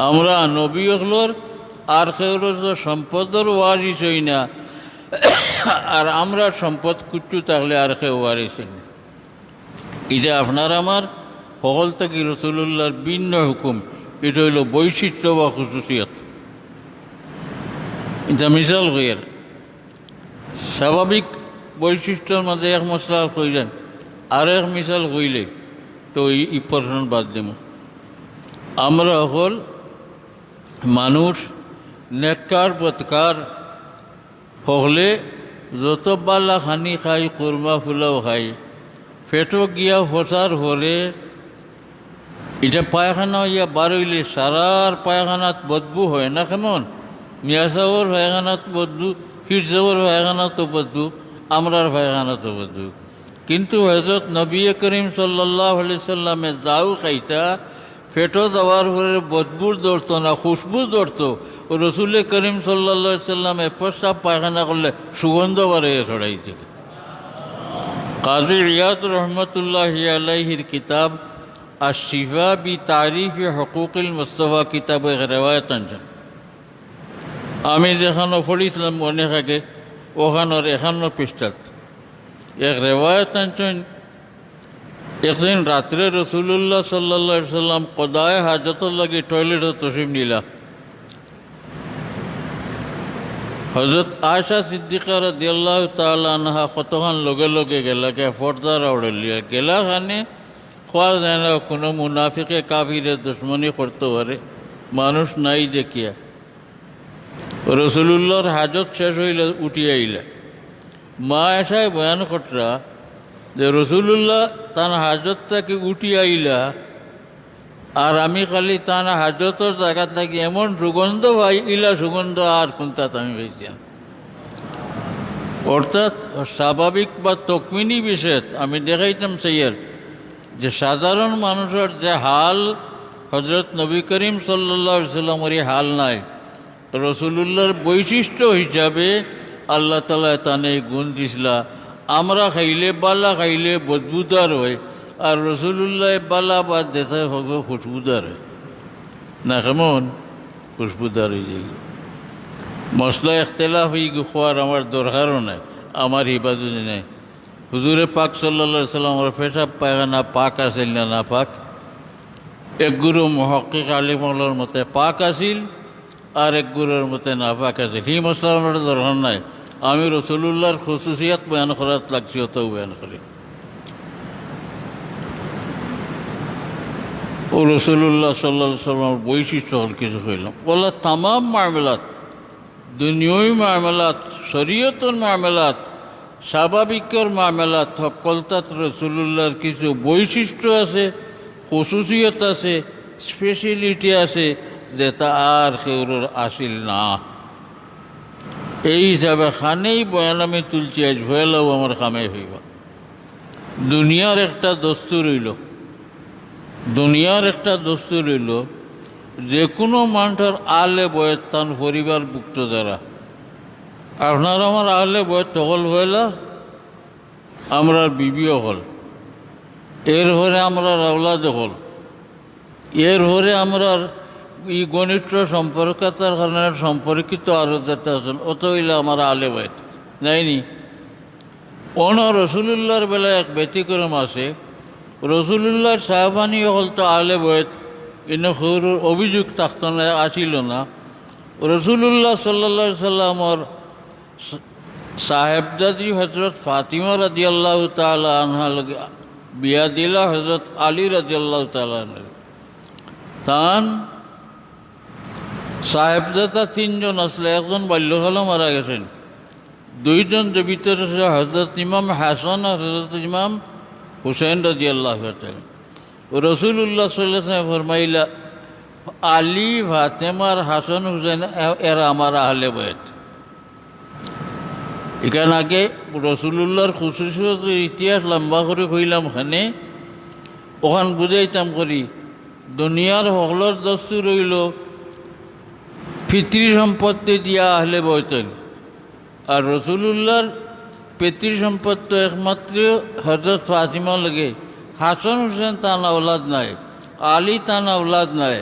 আমরা নবী হলোর আর কেউ সম্পদের ওয়ারিস হই না, আর আমরা সম্পদ কুচ্ছু থাকলে আর কেউ ওয়ারিস হই না। এটা আপনার আমার সকল থেকে রসুল্লাহর ভিন্ন হুকুম। এটা হইল বৈশিষ্ট্য বা খুশুসিয়ত। এটা মিসাল কইয়ার স্বাভাবিক বৈশিষ্ট্যর মাঝে এক মশলা কইলেন, আর এক মিসাল কইলে তো এই প্রশ্ন বাদ দেব। আমরা সকল মানুষ নেককার পথকার হলে যত বালা খানি খাই, কুরমা ফুলাও খাই, পেটও গিয়া ফসার হরে এটা পায়খানা ইয়া বারইলে সারার পায়খানাত বদবু হয় না। কেমন মিয়াসাওর পায়খানাত বদবু, হিরজাওর পায়খানাতো বদবু, আমরার পায়খানাতো বদবু। কিন্তু হযরত নবী করিম সাল্লাল্লাহু আলাইহি সাল্লামে যাও খাইতা পেটও যাওয়ার পরে বদবুর ধরতো না, খুশবু ধরতো। ও রসুল করিম সাল্লাল্লাহু আলাইহি সাল্লামে প্রস্রাব পায়খানা করলে সুগন্ধ বাড়িয়ে ছড়াইতে। কাজী রিয়াদ রহমতুল্লাহি আলাইহির কিতাব আশ-শিফা বি তারিফ হুকুকিল মুস্তাফা কিতাবে রেওয়ায়াত আনছেন। আমি যেখানে পড়িছিলাম অনেক আগে, ওখানোর 51 পৃষ্ঠাত এক রেওয়ায়াত আনছেন। একদিন রাত্রে রসুল্লাহ সাল্লাল্লাহু আলাইহি সাল্লাম কদায় হাজতর লাগে টয়লেটে তশরিফ নিলা। হযরত আয়েশা সিদ্দিকা রাদিয়াল্লাহু তাআলা আনহা কতক্ষণ লগে লগে গেলাকে পর্দার উড়লিয়া গেলা। খানে খোয়া যায় না কোনো মুনাফিকে কাফিরে দুশ্মনী করতে পারে, মানুষ নাই দেখিয়া। রসুল্লাহর হাজত শেষ হইলে উঠিয়া আইলা। মা আয়েশায় বয়ান কররা যে রসুল্লাহ তার হাজত থেকে উঠিয়া আইলা, আর আমি খালি তার হাজতর জায়গা থাকি এমন সুগন্ধ পাই, ইলা সুগন্ধ আর কোনটাত আমি পাইছিলাম। অর্থাৎ স্বাভাবিক বা তকমিনি বিষয় আমি দেখাইতাম সেইয়ার যে সাধারণ মানুষের যে হাল হজরত নবী করিম সাল্লাল্লাহু আলাইহি সাল্লামের হাল নাই। রসুলুল্লাহর বৈশিষ্ট্য হিসাবে আল্লাহ তাআলা তানে গুণ দিছিলা। আমরা খাইলে বালা খাইলে বদবুদার হয়, আর রসুল্লাহ বালা বা দেশে হবে খুশবুদার হয় না। কেমন খুশবুদার হয়ে যায়। মশলা এখতলাফ এই খোয়ার আমার দরকারও নাই, আমার হিফাজতে নেই। হুজুরে পাক সাল্লাল্লাহু আলাইহি সাল্লাম আমার পেশাব পায়খানা পাক আছিল না না পাক? এক গুরু মুহাক্কিক আলিমুল্লাহর মতে পাক আছিল, আর এক গুরুর মতে না পাক আছিল। সেই মশলা আমার দরকার নাই। আমি রসুল্লাহর খুশুসিয়াত বয়ান করার লাগছি, অতও বয়ান করি। ও রসুল্লাহ সাল্লাল্লাহু আলাইহি সাল্লামের বৈশিষ্ট্য হল কিছু কইলাম। বলা তামাম মামলাত, দুনিয়াবী মামলাত, শরীয়তের মামলাত, স্বাভাবিকর মামলাত সকলতাত রসুল্লাহর কিছু বৈশিষ্ট্য আছে, খুশুসিয়ত আছে, স্পেশালিটি আছে, যেটা আর কেউর আসিল না। এই হিসাবে খানেই বয়ান আমি তুলছি। আজ ভয়েলাও আমার কামে হইব। দুনিয়ার একটা দস্তুর হইল, দুনিয়ার একটা দস্তুর হইল যে কোনো মানুষের আলে বয়স তান পরিবারভুক্ত যারা, আপনার আমার আলে বয়স তকল হইলা, আমরা বিবিও হল, এর হরে আমরা আওলাদ হল, এর হরে আমরা ই ঘনিষ্ঠ সম্পর্কতার কারণে সম্পর্কিত আরও যেটা আছেন, অত হইলে আমার আলে বয়স নাইনি। অন্য রসুলুল্লাহর বেলায় এক ব্যতিক্রম আছে। রসুলুল্লাহর সাহাবানী হল তো আলে বয়স, কিন্তু সৌর অভিযোগ থাকত না, আসিল না। রসুলুল্লাহ সাল্লাল্লাহু আলাইহি সাল্লামর সাহেবজাদি হজরত ফাতিমা রাদিয়াল্লাহু তাআলা আনহা লগে বিয়া দিলা হজরত আলী রাদিয়াল্লাহু তাআলা আনহা। তান সাহেবজাদা 3 জন আসলে, একজন বাল্যকালে মারা গেছেন। 2 জন যে ভিতরে হজরত ইমাম হাসান আর হজরত ইমাম হুসেন রাদিয়াল্লাহু তাআলা। রসুল্লাহ সাল্লাল্লাহু আলাইহি ওয়াসাল্লাম ফরমাইলা, আলী, ফাতেমার, হাসান, হুসেন এরা আমার আহলে বাইত। এখানে আগে রসুল্লাহর খুশুসিয়তের ইতিহাস লম্বা করে কইলাম। খানে ওখান বুঝাইতাম করি দুনিয়ার সকলের দস্তুর রইল পিতৃ সম্পত্তি দিয়া আহলে বাইত, আর রসুল্লাহর পিতৃ সম্পত্তি একমাত্র হজরত ফাতিমা লাগে। হাসান হুসেন তান আওলাদ নাই, আলী তান আওলাদ নাই,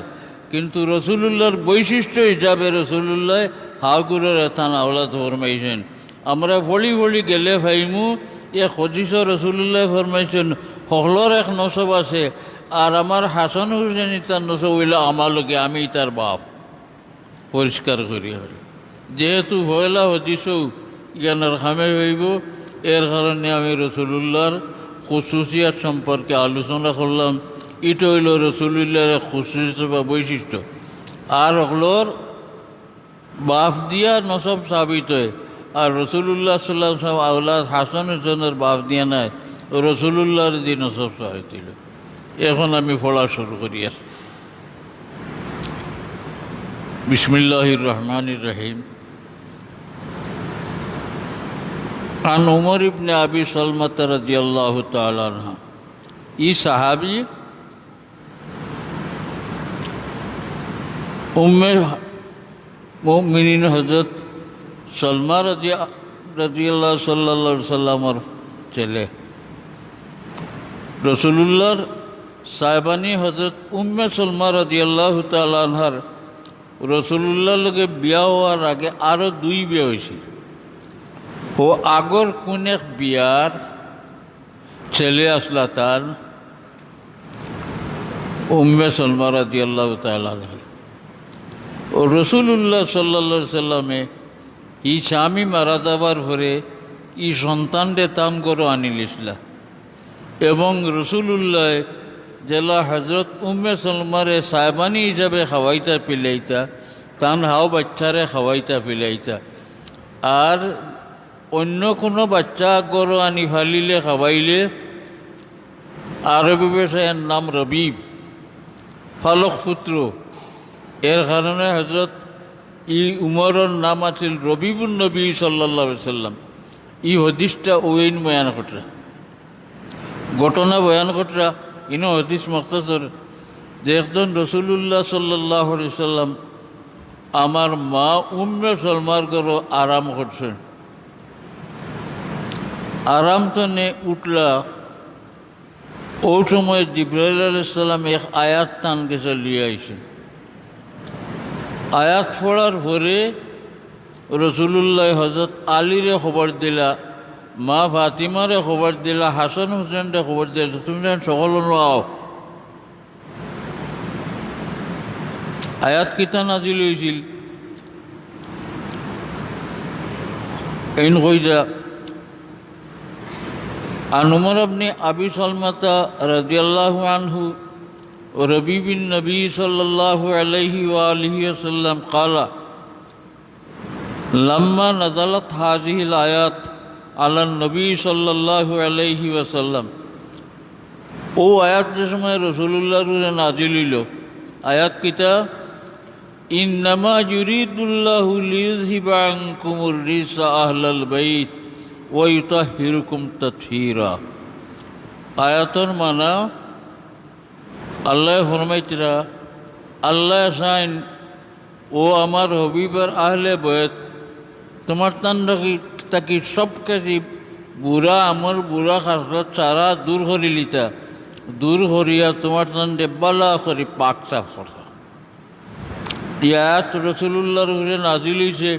কিন্তু রসুলুল্লাহর বৈশিষ্ট্য হিসাবে রসুলুল্লাহ হাগুরের এথান আওলাদ ফরমাইছেন। আমরা ফলি ফলি গেলে ভাইমু এ হদিস রসুলুল্লাহ ফরমাইছেন সকলের এক নসব আছে, আর আমার হাসান হুসেন তার নসব হইলে আমার লোকে আমি তার বাপ পরিষ্কার করি। যেহেতু পয়লা হদিসও জ্ঞানের খামে হইব, এর কারণে আমি রসুলুল্লাহর খুসুসিয়াত সম্পর্কে আলোচনা করলাম। এটা হইল রসুলুল্লাহর খুসুসিয়ত বা বৈশিষ্ট্য। আর হলোর বাপ দিয়া নসব সাবিত হয়, আর রসুলুল্লাহ সাল্লাহ আউলাদ হাসান হুসেনের বাপ দিয়া নাই, রসুলুল্লাহর দিয়ে নসব সাবিত হইল। এখন আমি পড়া শুরু করি। বিসমিল্লাহির রহমানির রহিম। عن عمر ابن ابي سلمة رضي الله تعالى عنه। ই সাহাবী উম্মে মুমিনিন হযরত সালমা রাদিয়াল্লাহু সাল্লাল্লাহু আলাইহি সাল্লামের ছেলে। রাসূলুল্লাহর সাহেবানী হযরত উম্মে সালমা রাদিয়াল্লাহু তাআলা আনহার রসুলুল্লাহর লগে বিয়া হওয়ার আগে আরও 2 বিয়া হয়েছিল। ও আগর কোন এক বিয়ার ছেলে আসলা তার উম্মে সালমা রাদিয়াল্লাহু তাআলা আনহা। ও রসুলুল্লাহ সাল্লাল্লাহু আলাইহি সাল্লামে ই স্বামী মারা যাবার পরে ই সন্তানরে তান করো আনিলিসলা, এবং রসুলুল্লাহ জেলা হজরত উম্মে সালমারে সাহেবানী হিসাবে খাওয়াইতা পিলাইতা, তান হাও বাচ্চারে খাওয়াইতা পিলাইতা। আর অন্য কোনো বাচ্চা গরু আনি ফালিলে খাওয়াইলে আরবি ভাষায় নাম রবিব, ফালক পুত্র। এর কারণে হজরত ই উমরের নাম আছিল রবিবুন নবী সাল্লাল্লাহু আলাইহি সাল্লাম। ই হদিসটা ওইন বয়ান ঘটরা, ঘটনা বয়ান ঘটরা। ইনো হদিস মখতাসর যে একজন রসুলুল্লাহ সাল্লাল্লাহু আলাইহি সাল্লাম আমার মা উম্মে সালমার ঘর আরাম করছেন। আরাম তো নে উঠলা, ও সময় জিবরাইল আলাইহিস সালাম এক আয়াত টান গেছে লিয়ে আইছেন। আয়াত পড়ার পরে রসুলুল্লাহ হজরত আলীরে খবর দিলা, মা ফাতিমারে খবর দিলা, হাসান হুসেনরে খবর দিলা, তুমি সকল আও। আয়াত কিতা নাজিল হয়েছিল এইন কইরা عن عمر بن ابي سلمة رضي الله عنه ربيب النبي صلى الله عليه وآله وسلم قال لما نزلت هذه الآيات على النبي صلى الله عليه وسلم। ও আয়াত যে সময় রসুলুল্লাহর নাজিল হইল, আয়াত কিতা ইন্নামা ইউরিদুল্লাহু লিইয়ুযহিবা আনকুমুর রিজসা আহলাল বাইত ওয়া ইউতাহহিরুকুম তাতহীরা। আয়াতের মানা আল্লাহ ফরমাইতরা, আল্লাহ সাইন ও আমার হবিবের আহলে বয়ত তোমার তান তাকি সব কাজে বুড়া আমার বুড়া খাসলত সারা দূর করি লিতা, দূর করিয়া তোমার তান বালা করি পাক সাফ করতা। ইয়াত রসুলুল্লাহর উপরে নাজিল হইছে।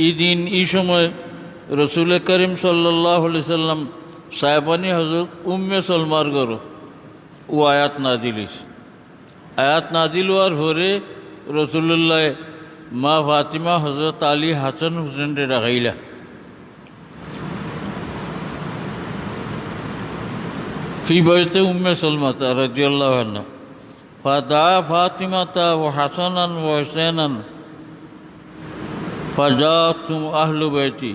ই দিন ই সময় রসুল করিম সাল্লাল্লাহু আলাইহি সাল্লাম সাহেবানী হযরত উম্মে সালমার ঘর ও আয়াত নাজিল হইছে। আয়াত নাজিল হওয়ার পরে রসুলুল্লাহ মা ফাতিমা হযরত আলী হাসান হুসেনরে রাখাইলা। ফি বাইতে উম্মে সালমাতা রাদিয়াল্লাহু আনহা فدعا فاطمة وحسنا وحسينا فجاءتهم أهل بيتي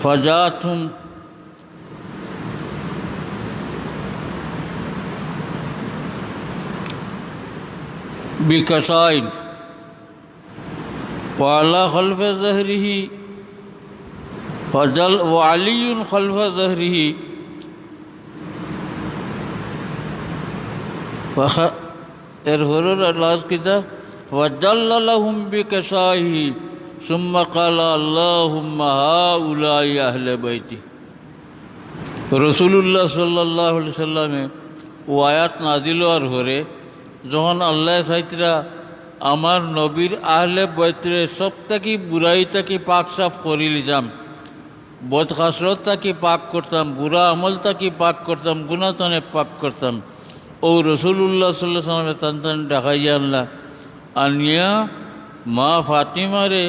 فجاءتهم بكسائن وعلى خلف ظهره وعلي خلف ظهره এর হরর আল্লাহ কিতা ওয়াজাল্লা লাহুম বিকাসাহি সুম্মা ক্বালা আল্লাহুম্মা হাউলাই আহলে বাইতি। রাসূলুল্লাহ সাল্লাল্লাহু আলাইহি সাল্লামে ও আয়াত নাজিল হওয়ার পরে যখন আল্লাহ সাইতরা আমার নবীর আহলে বৈতরে সব থাকি বুড়াই থাকি পাক সাফ করি লিজাম, বদ খাসরত থাকি পাক করতাম, বুড়া আমল থাকি পাক করতাম, গুণাতনে পাক করতাম। ও রসুল্লাহ সাল্লাহ সাল্লামের তান দেখাইয়া আনলা আনিয়া মা ফাতিমারে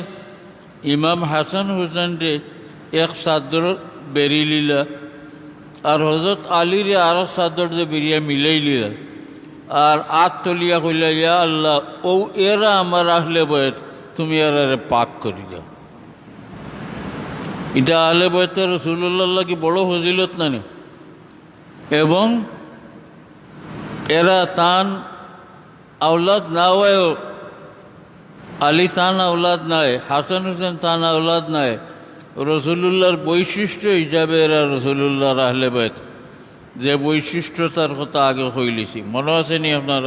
ইমাম হাসান হুসেন রে এক চাদর বেরি লিলা, আর হজরত আলীরে আরো চাদর যে বেরিয়া মিলাই লিলা, আর আত তলিয়া কইলা ইয়া আল্লাহ ও এরা আমার আহলে বয়ত, তুমি এরারে পাক করি দাও। এটা আহলে বয়তে রসুল্লাহ কি বড় ফজিলত না? এবং এরা তান আওলাদ না হয়, আলী তান আওলাদ নয়, হাসান হুসেন তান আওলাদ নয়, রসুল্লাহর বৈশিষ্ট্য হিসাবে এরা রসুল্লাহর আহলে বাইত। যে বৈশিষ্ট্যতার কথা আগে কইলিছি, মনে আছে নি আপনার?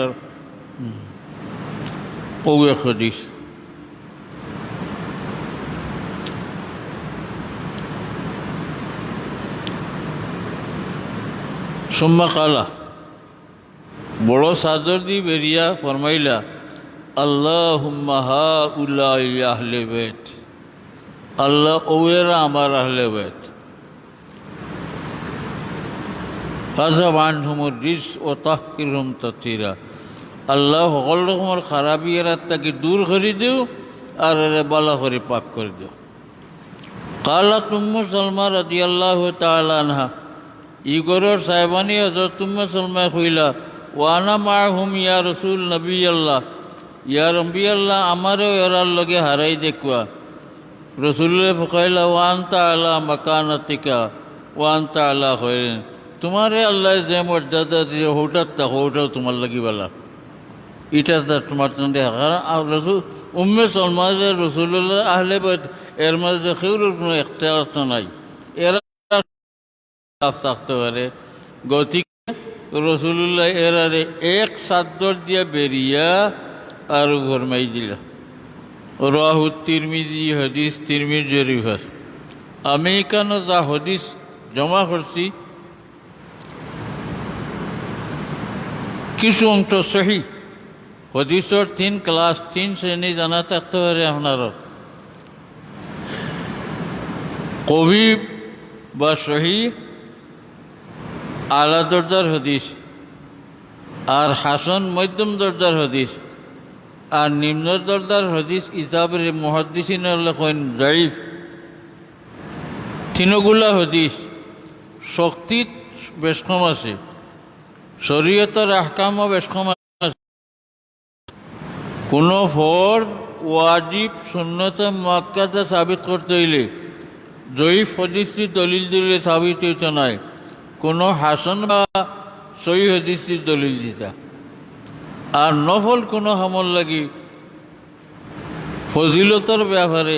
ও এক হাদিস সুম্মা কালা, বড় চাদর দি বেরিয়া ফরমাইলা আল্লাহুম্মা হাউলাই আহলে বাইত, আল্লাহ ওয়েরা আমার আহলে বাইত। ফাযহাব আনহুমুর রিজ ও তাহকিরহুম তাতহীরা, আল্লাহ সকল রকমের খারাপি এরা তাকে দূর করে দিও আর এরা বালা করে পাক করে দিও। কালাত উম্মু সালমা রাদিয়াল্লাহু তাআলা আনহা, ইগরের সাহেবানি হযরত উম্মু সালমা কইলা ওয়ানা মাহুম ইয়া রাসূল নবী আল্লাহ, ইয়া নবী আল্লাহ আমারও এরার লগে হারাই দেখুয়া। রসুল্লাহ কইলা ওয়ান্তা আলা মাকানাতিকা ওয়ান্তা আলা খায়রিন, তোমারে আল্লাহ যে মর্যাদা দিয়ে হঠাৎ থাকো ওটাও তোমার লাগি বলা, এটা তোমার সঙ্গে রসুল উম্মে সালমা যে রসুল্লাহ আহলে বাইত এর মাঝে কেউর কোনো একটা নাই, এরা থাকতে পারে। গতিকে রসুল্লাহ এরারে এক চাদর দিয়া বেরিয়া আর ঘরমাই দিলা। রাহু তিরমিজি হদিস তিরমিজ শরীফ। আমি এখানে যা হদিস জমা করছি কিছু অংশ সহি, হদিসর 3 শ্রেণী জানা থাকতে পারে আপনার। কবি বা সহি আলা দরজার হদিস, আর হাসান মধ্যম দরজার হদিস, আর নিম্ন দরজার হদিস হিসাবে মুহাদ্দিসিন লেখেন যায়িফ। তিনগুলা হদিস শক্তি বেশ কম আছে, শরীয়তের আহকামও বেশ কম আছে। কোনো ফরজ ওয়াজিব সুন্নতে মুআক্কাদা সাবিত করতে হইলে জয়ীফ হদিসটি দলিল দিলে সাবিত হইতে নয়, কোনো হাসান বা সহিহ হদিসটি দলিল দিতা। আর নফল কোনো আমল লাগি ফজিলতার ব্যাপারে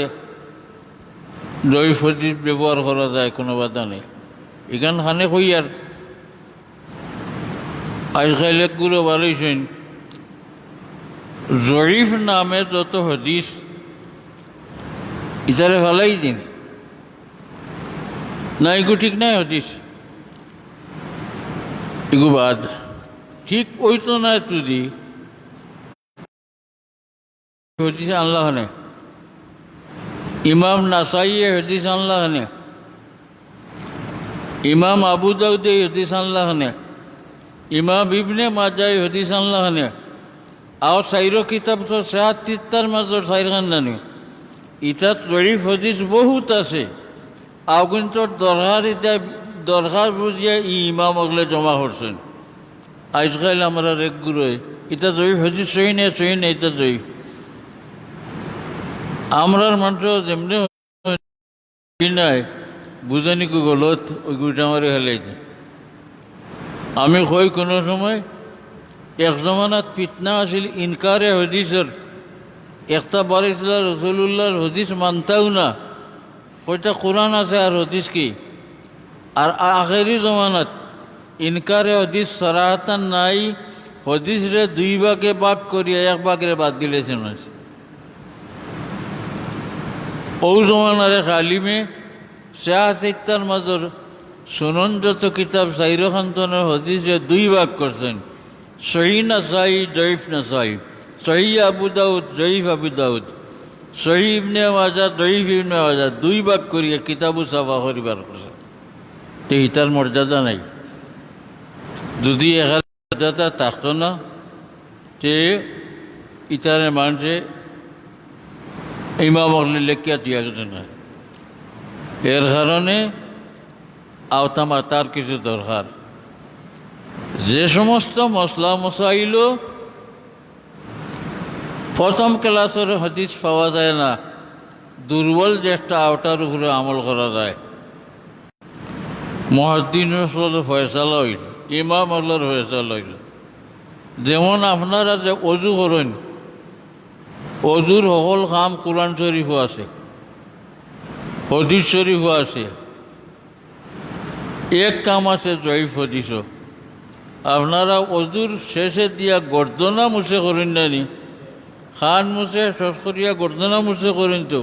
জয়ীফ হদিস ব্যবহার করা যায়, কোনো বাধা নেই। এখানে কই আর আজকাল একগুলো বলেছেন জয়ীফ নামে যত হদিস ইতারে ভালাই দিন না, এগু ঠিক নাই হদিস, এগু বাদ ঠিক ওই তো না। তুই হদিস আনলা হনে, ইমাম নাসাই হদিস আনলা হনে, ইমাম আবু দাউদ হদিস আনলা হনে, ইমাম ইবনে মাজাহ হদিস আনলা হনে, আর সাইরো কিতাব তো ৭৩ মাজর সাইরখান নানি, ইতাত জয়ীফ হদিস বহুত আছে। আও কিন্তু দরকার বুঝিয়া ইমাম ওগুলো জমা করছেন। আজকাল আমরা রেগুলোয় এটা জয়ীফ হদিস সহি নেই এটা জয়ীফ। আমরার মানুষ যেমনি নাই বুঝানি কো গলত ওই গুটা মারে হেলাইতে। আমি কই কোনো সময় এক জমানাত ফিতনা আছিল ইনকারে হদিসের, একটা বাড়িছিল রসুল্লাহর হদিস মানতাও না, ওইটা কোরআন আছে আর হদিস কি। আর আখেরি জমানাত ইনকারে হদিস সরাহাতান নাই, হদিস রে 2 ভাগে ভাগ করিয়া 1 ভাগরে বাদ দিলেছেন। ও জমানার এক আলিমে ৭৩ মাজর সুনন যত কিতাব সাইর খান্তনের হদিস রে 2 ভাগ করছেন। সহি নাসাই জয়ীফ নাসাই, সহি আবু দাউদ জয়ীফ আবু দাউদ, সহি ইবনে মাজা জয়ীফ ইবনে মাজা, দুই ভাগ করিয়া কিতাবু সাফা করিবার করছে। তো ইতার মর্যাদা নাই। যদি এখানে মর্যাদা থাকতো না তে ইতারে মানুষে ইমাম হলে লেখিয়া দিয়া গেছে না। এর কারণে আওতামা তার কিছু দরকার। যে সমস্ত মশলা মশাইল প্রথম ক্লাসের হাদিস পাওয়া যায় না, দুর্বল যে একটা আওতার উপরে আমল করা যায়, মুহাদ্দিসের ফয়সালা হইল, ইমাম আল্লাহর ফয়সালা হইল। যেমন আপনারা যে অজু করেন, অজুর সকল কাম কোরআন শরীফও আছে, হাদিস শরীফও আছে। এক কাম আছে জয়ীফ হাদিসও। আপনারা অজুর শেষে দিয়া গর্দনা মুছে করেন নানি, খান মুছে শেষ করিয়া গর্দনা মুছে করেন, তো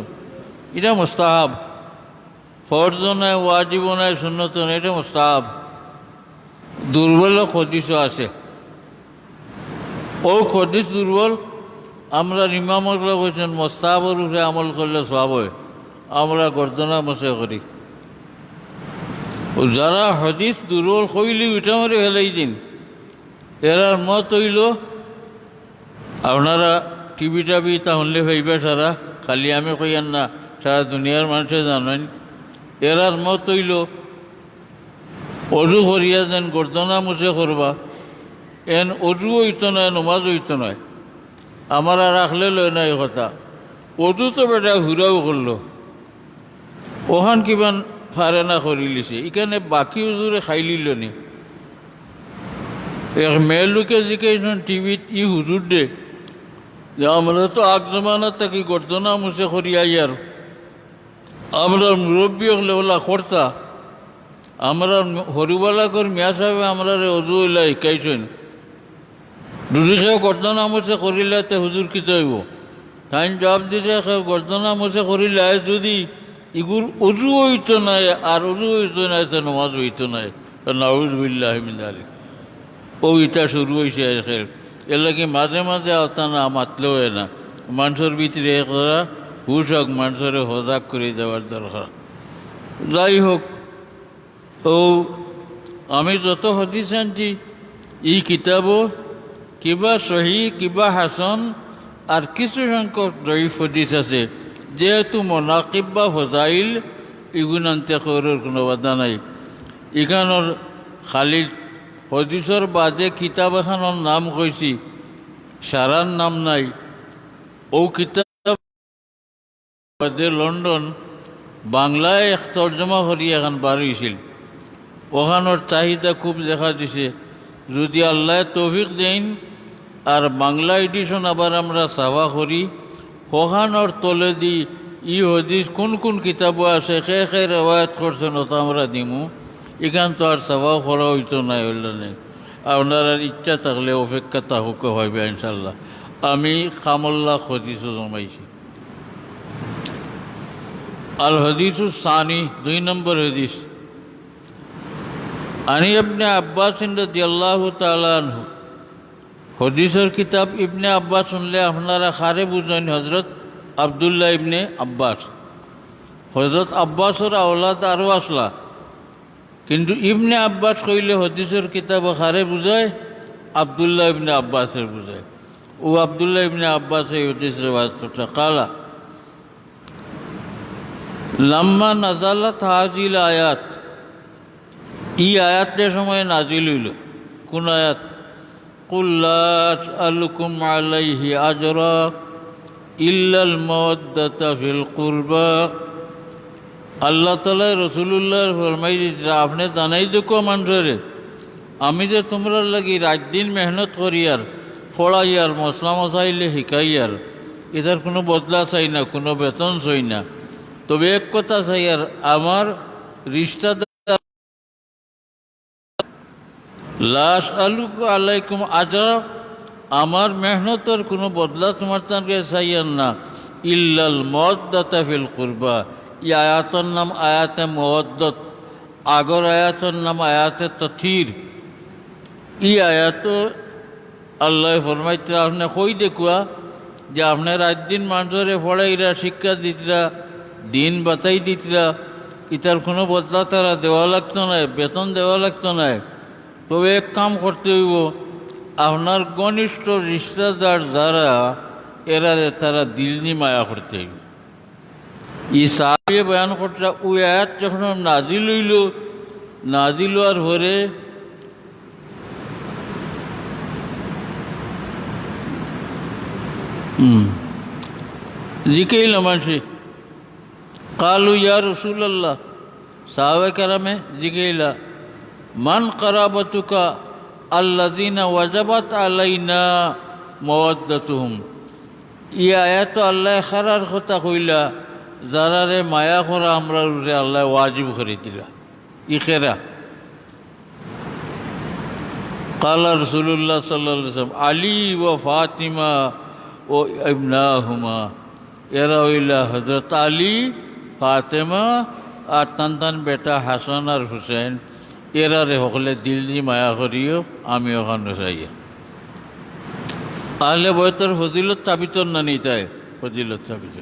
এটা মুস্তাহাব, ফরজ নয়, ওয়াজিব নয়, সুন্নত নয়, এটা মুস্তাহাব। দুর্বল হদিসও আছে। ও হদিস দুর্বল, আমরা ইমামরা কইছেন মুস্তাহাবের উপরে আমল করলে সওয়াব হয়, আমরা গর্দনা মুছে করি। যারা হদিস দুর্বল কইলি উঠা মারি ফেলাই দিন, এরার মত হইল আপনারা টিভি টাভি তাহলে ভাইবা সারা, খালি আমি কইয়ান না, সারা দুনিয়ার মানুষে জানেন। এরার মত হইল অজু করিয়া যেন গর্দনা মুছে করবা, এন অজু হইতো নয়, নমাজ হইতো নয়। আমার আর রাখলে লয় না এই কথা। অজু তো বেটা হুরাও করলো, ওখান কিমান ফারে না করি লিছে, এখানে বাকি হুজুরে খাই লিল নি। এক মেয়ে লোকে জিজ্ঞাসা টিভিত, ই হুজুর দে যে আমরা তো আগ জমানা থাকি গর্দনা মুছে করিয়াই, আর আমরা মুরব্বী হলে ওলা খরচা, আমরা হরিবালা কর মিয়া সাহেব আমরা অজু হইলা শিকাইছেন, দুদি খেয়ে গর্দনা মুছে করিলে তে হুজুর কি চাইব? তাই জবাব দিছে গর্দনা মুছে করিলে যদি ইগুর অজু হইতো নাই, আর অজু হইতো নাই তো নমাজ হইতো নাই, নাউযুবিল্লাহি মিন যালিক। ও ইটা শুরু হয়েছে খেল। এর লাগে মাঝে মাঝে আওতা না মাতলেও হয় না, মানুষের ভিতরে করা হুশ হোক, মানুষের সজাগ করে দেওয়ার দরকার। যাই হোক, ও আমি যত হাদিস আনছি এই কিতাবও কিবা সহি কিবা হাসান আর কিছু সংখ্যক জয়ীফ হাদিস আছে। যেহেতু মনাকিব বা ফজাইল এগুলো আনতে করার কোনো বাধা নাই। এখানোর খালি হদিসর বাদে কিতাব এখানোর নাম কইছি, সারার নাম নাই। ও কিতাব বাদে লন্ডন বাংলায় এক তর্জমা করি এখন বার হয়েছিল, ওখানোর চাহিদা খুব দেখা দিছে। যদি আল্লাহ তৌফিক দেন আর বাংলা এডিশন আবার আমরা সাফা করি, ওখানোর তলে দি ই হদিস কোন কোন কিতাব আছে, খে খে রেওয়ায়ত করছেন, ওটা আমরা দিমু। এখান তো আর সাফাও করা হইতো না, হইল নেই। আপনার আর ইচ্ছা থাকলে অপেক্ষা তাহুক হইবে ইনশাল্লাহ। আমি খামল্লা হদিসও জমাইছি। আল হদিসু সানি, 2 নম্বর হদিস। আনি ইবনে আব্বাস রাদিয়াল্লাহু তাআলা আনহু। হদিসের কিতাব ইবনে আব্বাস শুনলে আপনারা খারে বুঝেন হজরত আবদুল্লাহ ইবনে আব্বাস। হজরত আব্বাসের আওলাদ আরও আসলা, কিন্তু ইবনে আব্বাস কইলে হদিসের কিতাব খারে বুঝায়, আবদুল্লাহ ইবনে আব্বাসের বুঝায়। ও আবদুল্লাহ ইবনে আব্বাস এই হদিস রেওয়ায়াত করছে। কালা লাম্মা নাজালাত হাজিল আয়াত, এই আয়াতের সময় নাজিল হইল। কোন আয়াত? কুল লা আসআলুকুম আলাইহি আজরা ইল্লাল মাওয়াদ্দাতা ফিল কুরবা। আল্লাহ তাআলা রাসূলুল্লাহ ফরমাই দিয়েছে, আপনি জানাই দেখো মানুষরে, আমি যে তোমরা লাগি রাত দিন মেহনত করি আর পড়াই আর মশলা মশাইলে শিকাই, আর এটার কোনো বদলা চাই না, কোনো বেতন চাই না। তবে এক কথা চাই, আর আমার রিশতাদার লাশ আলুক আলাইকুম আজরা, আমার মেহনতের কোনো বদলা তোমার তাকে চাইয়ার না। ইল্লাল মাওয়াদ্দাতা ফিল কুরবা, এই আয়াতের নাম আয়াতে মাওয়াদ্দাত, আগর আয়াতের নাম আয়াতে তাথীর। এই আয়াত আল্লাহ ফরমাইতে আপনি কই দেখুয়া যে আপনার রাত দিন মানুষরে পড়াইরা শিক্ষা দিতরা দিন বাতাই দিতরা ইতার কোনো বদলা তারা দেওয়া লাগতো না, বেতন দেওয়া লাগতো না। তবে এক কাম করতে হইব, আপনার ঘনিষ্ঠ রিশতেদার যারা এরারে তারা দিল নি মায়া করতে হইব। ই সাহাবী বয়ান করতে ওই আয়াত যখন নাজিল হইল, নাজিল হওয়ার পরে জিকেইল মানুষে কালু ইয়া রসুল্লাহ, সাহাবে কেরামে জিকেইলা মান কারাবাতুকা আল্লাযিনা ওয়াজাবাত আলাইনা মাওয়াদ্দাতুহুম। ই আয়াত আল্লাহ খারার কথা কইলা যারারে মায়া করা আমরা আল্লাহ ওয়াজিব করে দিলা। ইখেরা কালা রসুল্লাহ সাল্লাল্লাহু আলাইহি ওয়াসাল্লাম আলী ও ফাতিমা ও ইবনাহুমা, এরা হইলা হজরত আলী, ফাতেমা আর তান বেটা হাসান আর হুসেন। এরারে সকলে দিল দি মায়া করিও, আমি ওখানে চাইয়া আহলে বয়তের ফজিলত তাবিতর না নিতাই ফজিলত তাবিত।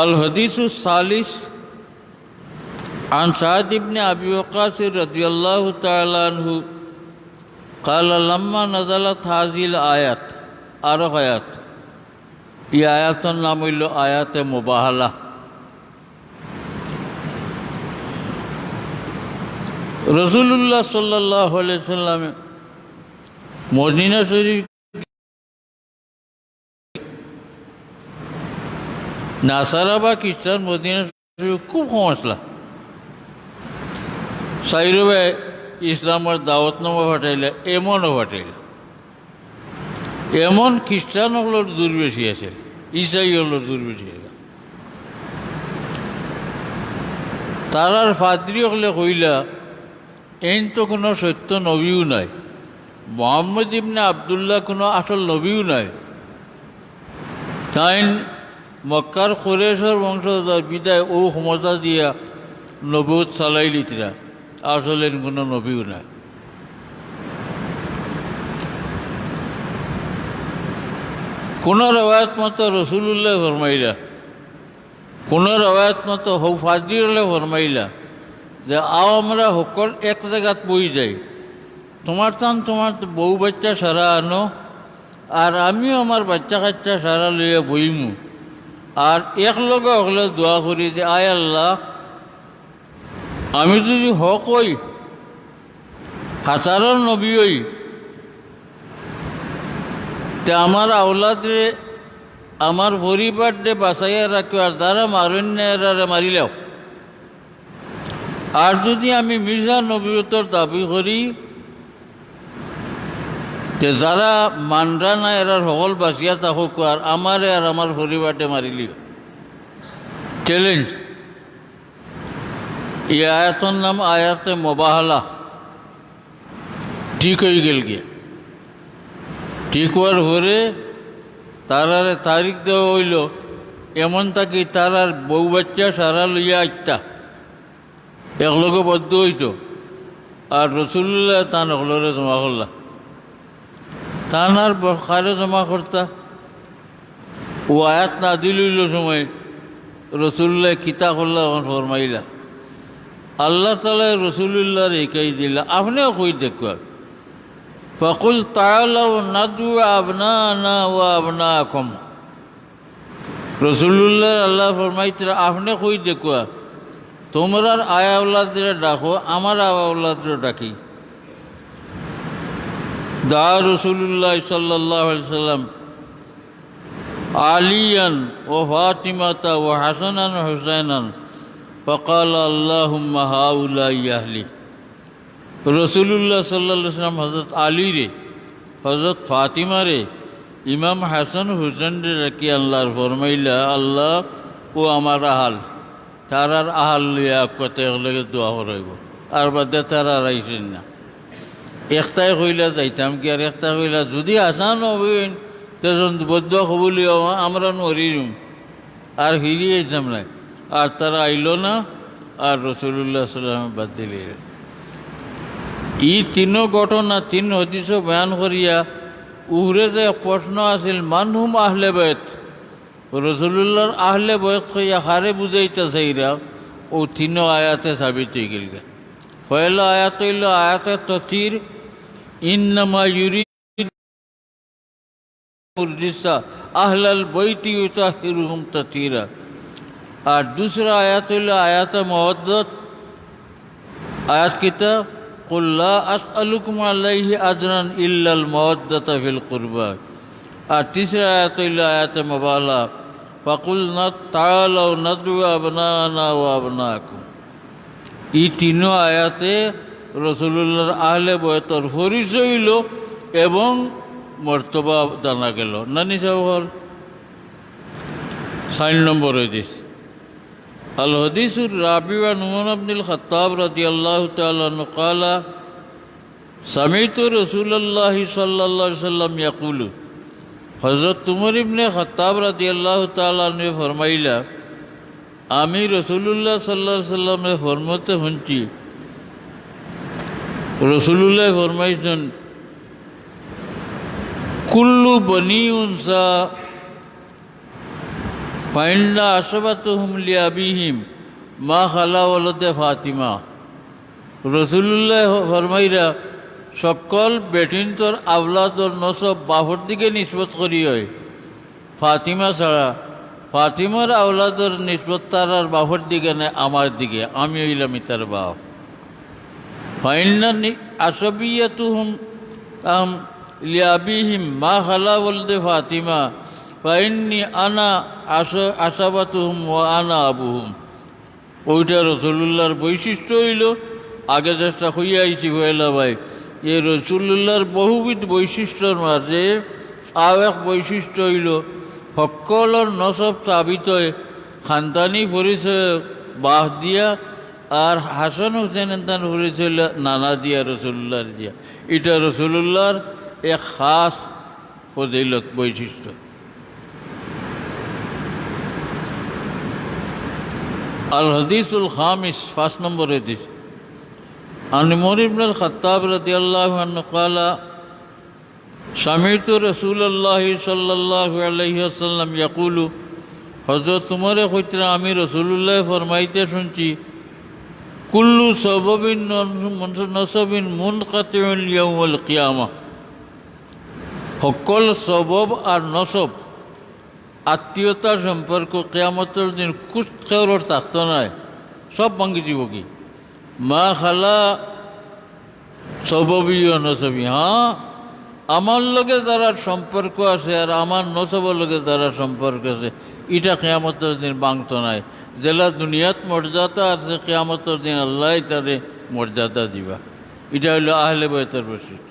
আল হাদিসু সালিস আন সাদ ইবনে আবি ওয়াক্কাস রাদিয়াল্লাহু তাআলা আনহু قال لما نزلت هذه الآيات আরো আয়াত, এই আয়াতের নাম হইল আয়াতে মুবাহালা। রাসূলুল্লাহ সাল্লাল্লাহু আলাইহি ওয়াসাল্লাম মদিনা শরীফ নাসারা বা খ্রিস্টান মদিনা শরীফ খুব সমস্যা সাইরবে ইসলামের দাওয়াতনামা ফাটাইলে এমনও ফাটাইলে, এমন খ্রিস্টান হলোর দূর বেশি আছে, ইসাই হলোর দূর বেশি আছে। তারার ফাদ্রি হলে কইলা এন তো কোনো সত্য নবীও নাই, মোহাম্মদ ইবনে আবদুল্লাহ কোনো আসল নবীও নাই। তাই মক্কার কুরাইশের বংশধর বিদায় ও ক্ষমতা দিয়া নবুয়ত চালাই লিতরা, আসলে কোনো নবীও নাই। কোন রবায়ত মতো রসুল্লাহ ফরমাইলা, কোন রবায়ত মতো হৌ ফাজিরলে ফরমাইলা যে আও আমরা সকল এক জায়গাত বই যাই, তোমার বউ বাচ্চা সারা আনো আর আমিও আমার বাচ্চা কাচ্চা সারা লইয়া বইমু, আর এক লগে হলে দোয়া করি যে আয় আল্লাহ আমি যদি হক হই, হাজারের নবী হই, তে আমার আওলাদরে আমার পরিবারে বাঁচাইয়া রাখো, আর যারা মারেন না এরারে মারিলেও। আর যদি আমি মির্জা নবীয়তর দাবি করি, তে যারা মানরা না এরার সকল বাঁচিয়া থাকুক, আর আমারে আর আমার পরিবারে মারিলিও। চ্যালেঞ্জ। এই আয়াতর নাম আয়াতে মুবাহালা। ঠিক হয়ে গেল গিয়ে, ঠিক হওয়ার পরে তারারে তারিখ দেওয়া হইল, এমন থাকি তারার বউ বাচ্চা সারা লইয়া আইতা একলগে বদ্ধ হইত, আর রসুল্লাহ তান হলরে জমা করলা, তান আর খারে জমা করতা। ও আয়াত না দিল সময় রসুল্লাহ কিতা করলা ফরমাইলা, আল্লাহ তালা রসুল্লাহর একাই দিলা, আপনিও কই দেখুয়া ফকুল তাআলাউ নাদউ আবনানা ওয়া আবনাকুম। রসুল্লাহ আল্লাহ ফরমাইতরা আপনি কই দেখুয়া তোমরার আয়া আওলাদরে ডাকো, আমার আয়া আওলাদরে ডাকি। দা রসুল্লাহ সাল্লাল্লাহু আলাইহি ওয়াসাল্লাম আলিয়ান ও ফাতিমাতা ও হাসানান হুসাইনান ফকাল আল্লাহুম্মা হাউলাই আহলি। রসুল্লাহ সাল্লাল্লাহু আলাইহি ওয়াসাল্লাম হজরত আলী রে, হজরত ফাতিমা রে, ইমাম হাসান হুসেন রে রাখি আল্লাহর ফরমাইলা, আল্লাহ ও আমার আহাল, তারার আহাল লইয়া কত একলগে দোয়া করাইব, আর বাদে তারা আইসেন না। একটাই কইলা যাইতাম কি, আর একটা কইলা যদি হাসান হবেন তখন বদ্ধ কবুলি আমরা নরিম, আর ফিরিয়ে যেতাম না। আর তারা আইল না, আর রসুল্লাহ সাল্লাম বাদ দিলে। ই তিনো ঘটনা তিন হদিস বয়ান করিয়া উহরে যে প্রশ্ন আছিল মানহুম আহলে বয়ত, রসুল্লাহর আহলে বয়ত হইয়া হারে বুঝাইতেছে এরা, ও তিনো আয়াতে সাবিত হয়ে গেল। পয়লা আয়াত হইল আয়াতে তথির, ইন্নামা ইউরিদ মুরজিসা আহলাল বৈতি ইউতাহিরুহুম তাথীরা। আর दूसरा আয়াত হইল আয়াতে মওয়াদ্দাত, আয়াত কিতা কুল লা আসআলুকুম আলাইহি আজরান ইল্লাল মাওয়াদ্দাতা ফিল কুরবা। আর तीसरा আয়াত হইল আয়াতে মুবালা, ফাকুলনা তাআলাউ নাদউ আবনানা ওয়া আবনাকুম। এই তিনো আয়াতে রসুল্লাহর আহলে বয়তর পরিচয় হইল এবং মর্তবা জানা গেল। নানি সাহল 4 নম্বর হদিস। আল হদিসুর রাবি ওয়া উমর ইবনুল খাত্তাব রাদিয়াল্লাহু তাআলা আনহু قال سمعت رسول الله صلى الله عليه وسلم يقول, হযরত উমর ইবনে খাত্তাব রাদিয়াল্লাহু তাআলা আনহু ফরমাইলা, আমি রসুলুল্লাহ সাল্লাল্লাহু আলাইহি সাল্লামের ফরমাতে শুনছি। রসুলুল্লাহ ফরমাইছেন, কুল্লু বনি উনসা ফাইন্না আসবাতুহুম লিআবিহিম মা খালা ওয়ালাদে ফাতিমা। রসুলুল্লাহ ফরমাইরা, সকল বেটিনতর আওলাদর নসব বাপর দিকে নিসবত করি হয়, ফাতিমা ছাড়া। ফাতিমার আওলাদর নিসবত তার আর বাপর দিকে নেই, আমার দিকে, আমি হইলাম তার বাপ। ফাইন্না আসবিয়াতুহুম লিআবিহিম মা খালা ওয়ালাদে ফাতিমা ফাইন্নি আনা আসাবাতুহুম ওয়া আনা আবুহুম। ওইটা রসুল্লাহর বৈশিষ্ট্য হইল, আগে চেষ্টা হইয়া আইছি হইলা ভাই, এই রসুল্লাহর বহুবিধ বৈশিষ্ট্যর মাঝে আর এক বৈশিষ্ট্য হইল সকলের নসব সাবিত হয় খানদানি পরিচয় বাহ দিয়া, আর হাসান হোসেন তার পরিচয় নানা দিয়া রসুল্লাহর দিয়া। এটা রসুল্লাহর এক খাস ফজিলত বৈশিষ্ট্য। আল হাদিসুল খামিস 5 নম্বর হাদিস। عن عمر بن الخطاب رضي الله عنه قال سمعت رسول الله صلى الله عليه وسلم يقول, হযরত উমর কইতেন আমি রাসূলুল্লাহ ফরমাইতে শুনছি, কুল্লু সাবাবিন নসবিন মুনকাতিউল ইয়াউমুল কিয়ামা। সকল সবব আর নসব আত্মীয়তা সম্পর্ক কিয়ামতের দিন কুছ কেউর থাকতো নাই, সব ভাঙ্গি যাব কি। মা খালা সববি ও নসবি, হ্যাঁ আমার লগে যারা সম্পর্ক আছে আর আমার নসবের লগে যারা সম্পর্ক আছে, এটা কিয়ামতের দিন ভাঙত নাই। যেলা দুনিয়াত মর্যাদা আছে, কিয়ামতের দিন আল্লাহ তারে মর্যাদা দিবা। এটা হইল আহলে বাইতের বৈশিষ্ট্য।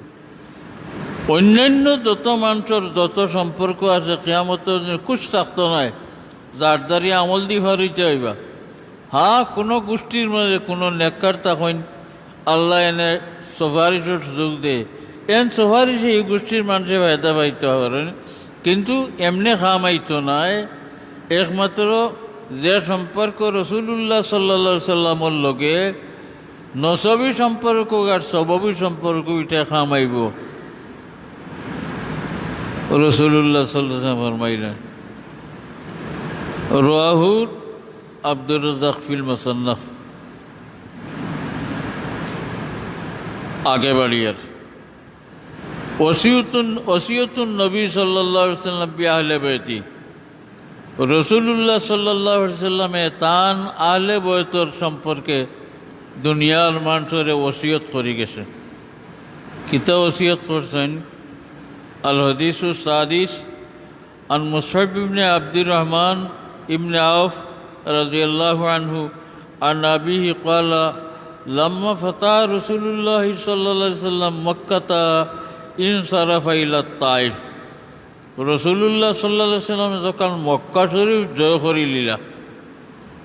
অন্যান্য যত মানুষের যত সম্পর্ক আছে, কিয়ামতের দিন কুছ থাকতো নাই, যার দ্বারি আমল দি হইতে হইবা। হ্যাঁ, কোনো গোষ্ঠীর মাঝে কোনো নেককার তখন আল্লাহ এনে সুপারিশের সুযোগ দেয়, এন সুপারিশে এই গোষ্ঠীর মানুষে ফায়দা পাইতে পারেন, কিন্তু এমনি খামাইতো নাই। একমাত্র যে সম্পর্ক রসুল্লাহ সাল্লাল্লাহু আলাইহি সাল্লামর লগে নসবি সম্পর্ক আর সববি সম্পর্ক, এটা খামাইব। রসুল্লাহ সাল্লাল্লাহু আলাইহি সাল্লাম ফরমাইলেন, রাহুল আব্দুর রাজ্জাক ফিল মুসান্নাফ। আগে বাড়িয়ার ওসিয়তুন নবী সাল্লাল্লাহু আলাইহি ওয়াসাল্লাম বি আহলে বাইতি। রসুলুল্লাহ সাল্লাল্লাহু আলাইহি ওয়াসাল্লামে তান আহলে বাইতের সম্পর্কে দুনিয়ার মানুষের ওসিয়ত করে গেছেন। কিতা ওসিয়ত করছেন? আল হাদিসু সাদিস আন মুসআব ইবনে আব্দুর রহমান ইবনে আউফ রাদিয়াল্লাহু আনহু আন আবিহি ক্বালা লাম্মা ফাতা রাসূলুল্লাহ সাল্লাল্লাহু আলাইহি ওয়াসাল্লাম মক্কাতা ইনসারাফা ইলা তাইফ। রসুল্লাহ সাল্লাল্লাহু আলাইহি ওয়াসাল্লাম যখন মক্কা শরীফ জয় করি লীলা,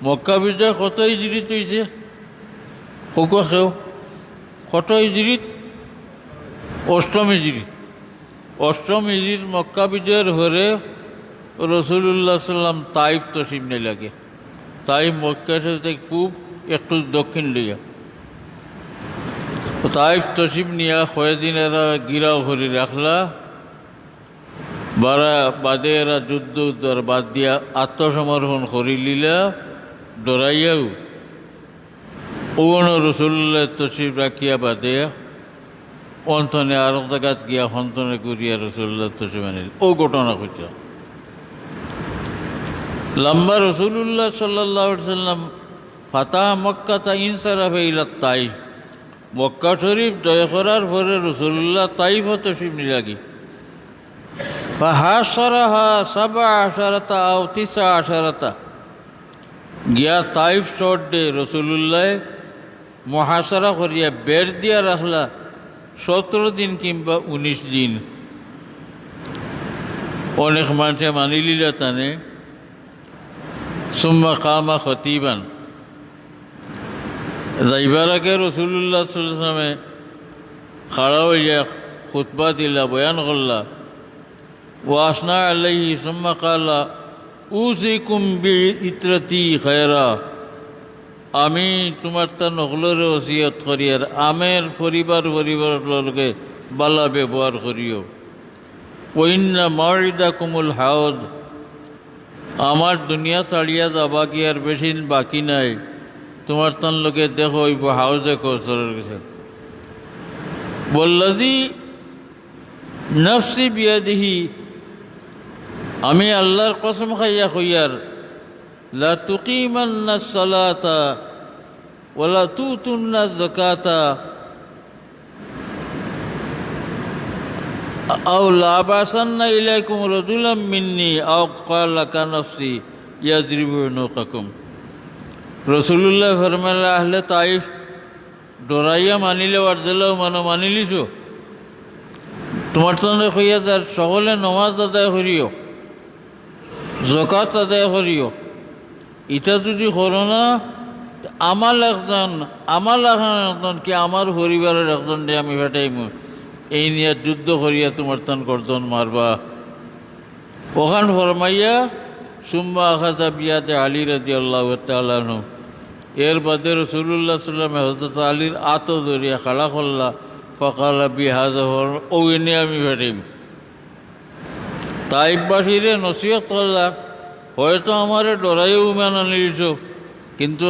মক্কা বিজয় কত হিজরিত হয়েছে? কত হিজরিত? অষ্টম হিজরিত। অষ্টম হিজরিত মক্কা বিজয়ের হরে রসুল্লাহ সাল্লাম তাইফ তসিম নেই লাগে। তাইফ মক্কা থেকে খুব একটু দক্ষিণ লিয়া। তাইফ তসিব নিয়া কয়েকদিন এরা গিরাও করে রাখলা, বাদে এরা যুদ্ধ উদ্ধার বাদ দিয়া আত্মসমর্পণ করি লিলা ডরাইয়াও ওনো রসুল্লাহ তসিব রাখিয়া বাদে অন্তনে আর জায়গাত গিয়া সন্তনে করিয়া রসুল্লাহ তসিব আনিল। ও ঘটনা করছে লম্বা রসুল্লাহ সাল্লাহ সাল্লাম ফাতাহ মক্কা তা ইনসারাফে ইলা তাইফ, মক্কা শরীফ জয় করার পরে রসুল্লাহ তাইফও তসিব নিলাগি। হাসারাহা সাবা আশারাতা আও তিসা আশারাতা, গিয়া তাইফ শর্ট ডে রসুল্লাহ মহাসারা করিয়া বের দিয়া রাখলা 17 দিন কিংবা 19 দিন। অনেক মানুষে মানি লিলা তানে। সুম্মা কামা খতিবান, যাইবার আগে রসুল্লাহ সাল্লামে খাড়া হইয়া খুতবা দিলা, বয়ান করলা। ওয়াসনা আলাইহি সুম্মা কালা উসিকুম বিইত্রাতি খায়রা, আমি তোমার তা নকলরে ওসিয়ত করি আর আমের পরিবার লগে বালা ব্যবহার করিও। ওইন্না মাওইদা কুমুল হাউদ, আমার দুনিয়া ছাড়িয়া যাবা কি আর বেশি বাকি নাই, তোমার তান লোকে দেখো ওই হাউজে কৌসরের কাছে। বল্লাজি নফসি বিয়াদিহি, আমি আল্লাহর কসম খাইয়া কইয়ার, লা তুকিমান্না সালাতা ওয়ালা তুতুন্না যাকাতা আও লাবাসান্না ইলাইকুম রাজুলাম মিন্নি আও ক্বালা কানফসি ইয়াজরিবু উনুকাকুম। রসুল্লাহ ফরমাইলা, আহলে তাইফ ডরাইয়া মানিলে ওয়ারজেলাও মানিলিছো, তোমার সঙ্গে কইয়া যার সকলে নমাজ আদায় করিও, যাকাত আদায় করিও। এটা যদি করো না, আমার একজন কি আমার পরিবারের একজন দিয়ে আমি ফাটাইমু, এই নিয়ে যুদ্ধ করিয়া তোমার তান গর্দন মারবা। ওখান ফরমাইয়া সুম্মা আখাযা বিয়াদে আলী রাদিয়াল্লাহু তাআলা আনহু, এর বাদে রাসূলুল্লাহ সাল্লাল্লাহু আলাইহি ওয়াসাল্লাম হযরত আলীর আতো ধরিয়া খাড়া করলা। ফাকালা বিহাযা, ও এনে আমি ফাটাইম। তাইফবাসীরে নসিহত করলা, হয়তো আমারে ডরাইও মেনে নিয়েছ, কিন্তু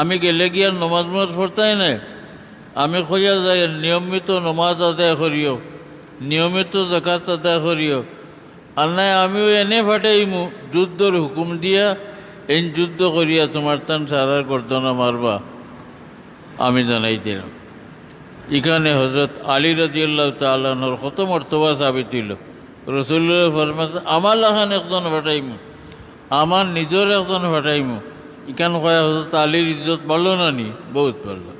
আমি গেলে গিয়া নমাজ পড়তাই নাই, আমি কইয়া যাই নিয়মিত নমাজ আদায় করিও, নিয়মিত যাকাত আদায় করিও। আর নাই আমিও এনে ফাটাইমু যুদ্ধর হুকুম দিয়া, এই যুদ্ধ করিয়া তোমার তান সারার গর্দনা মারবা, আমি জানাই দিলাম। এখানে হজরত আলী রাদিয়াল্লাহু তাআলা আনহুর কত মর্তবা সাবিত হইল। রাসূলুল্লাহ ফরমাইছে, আমার লাখান একজন ফাটাইমু, আমার নিজের একজন ফাটাইমু। এখান কয়া হজরত আলীর ইজ্জত বাড়লো না নি? বহুত বাড়লো।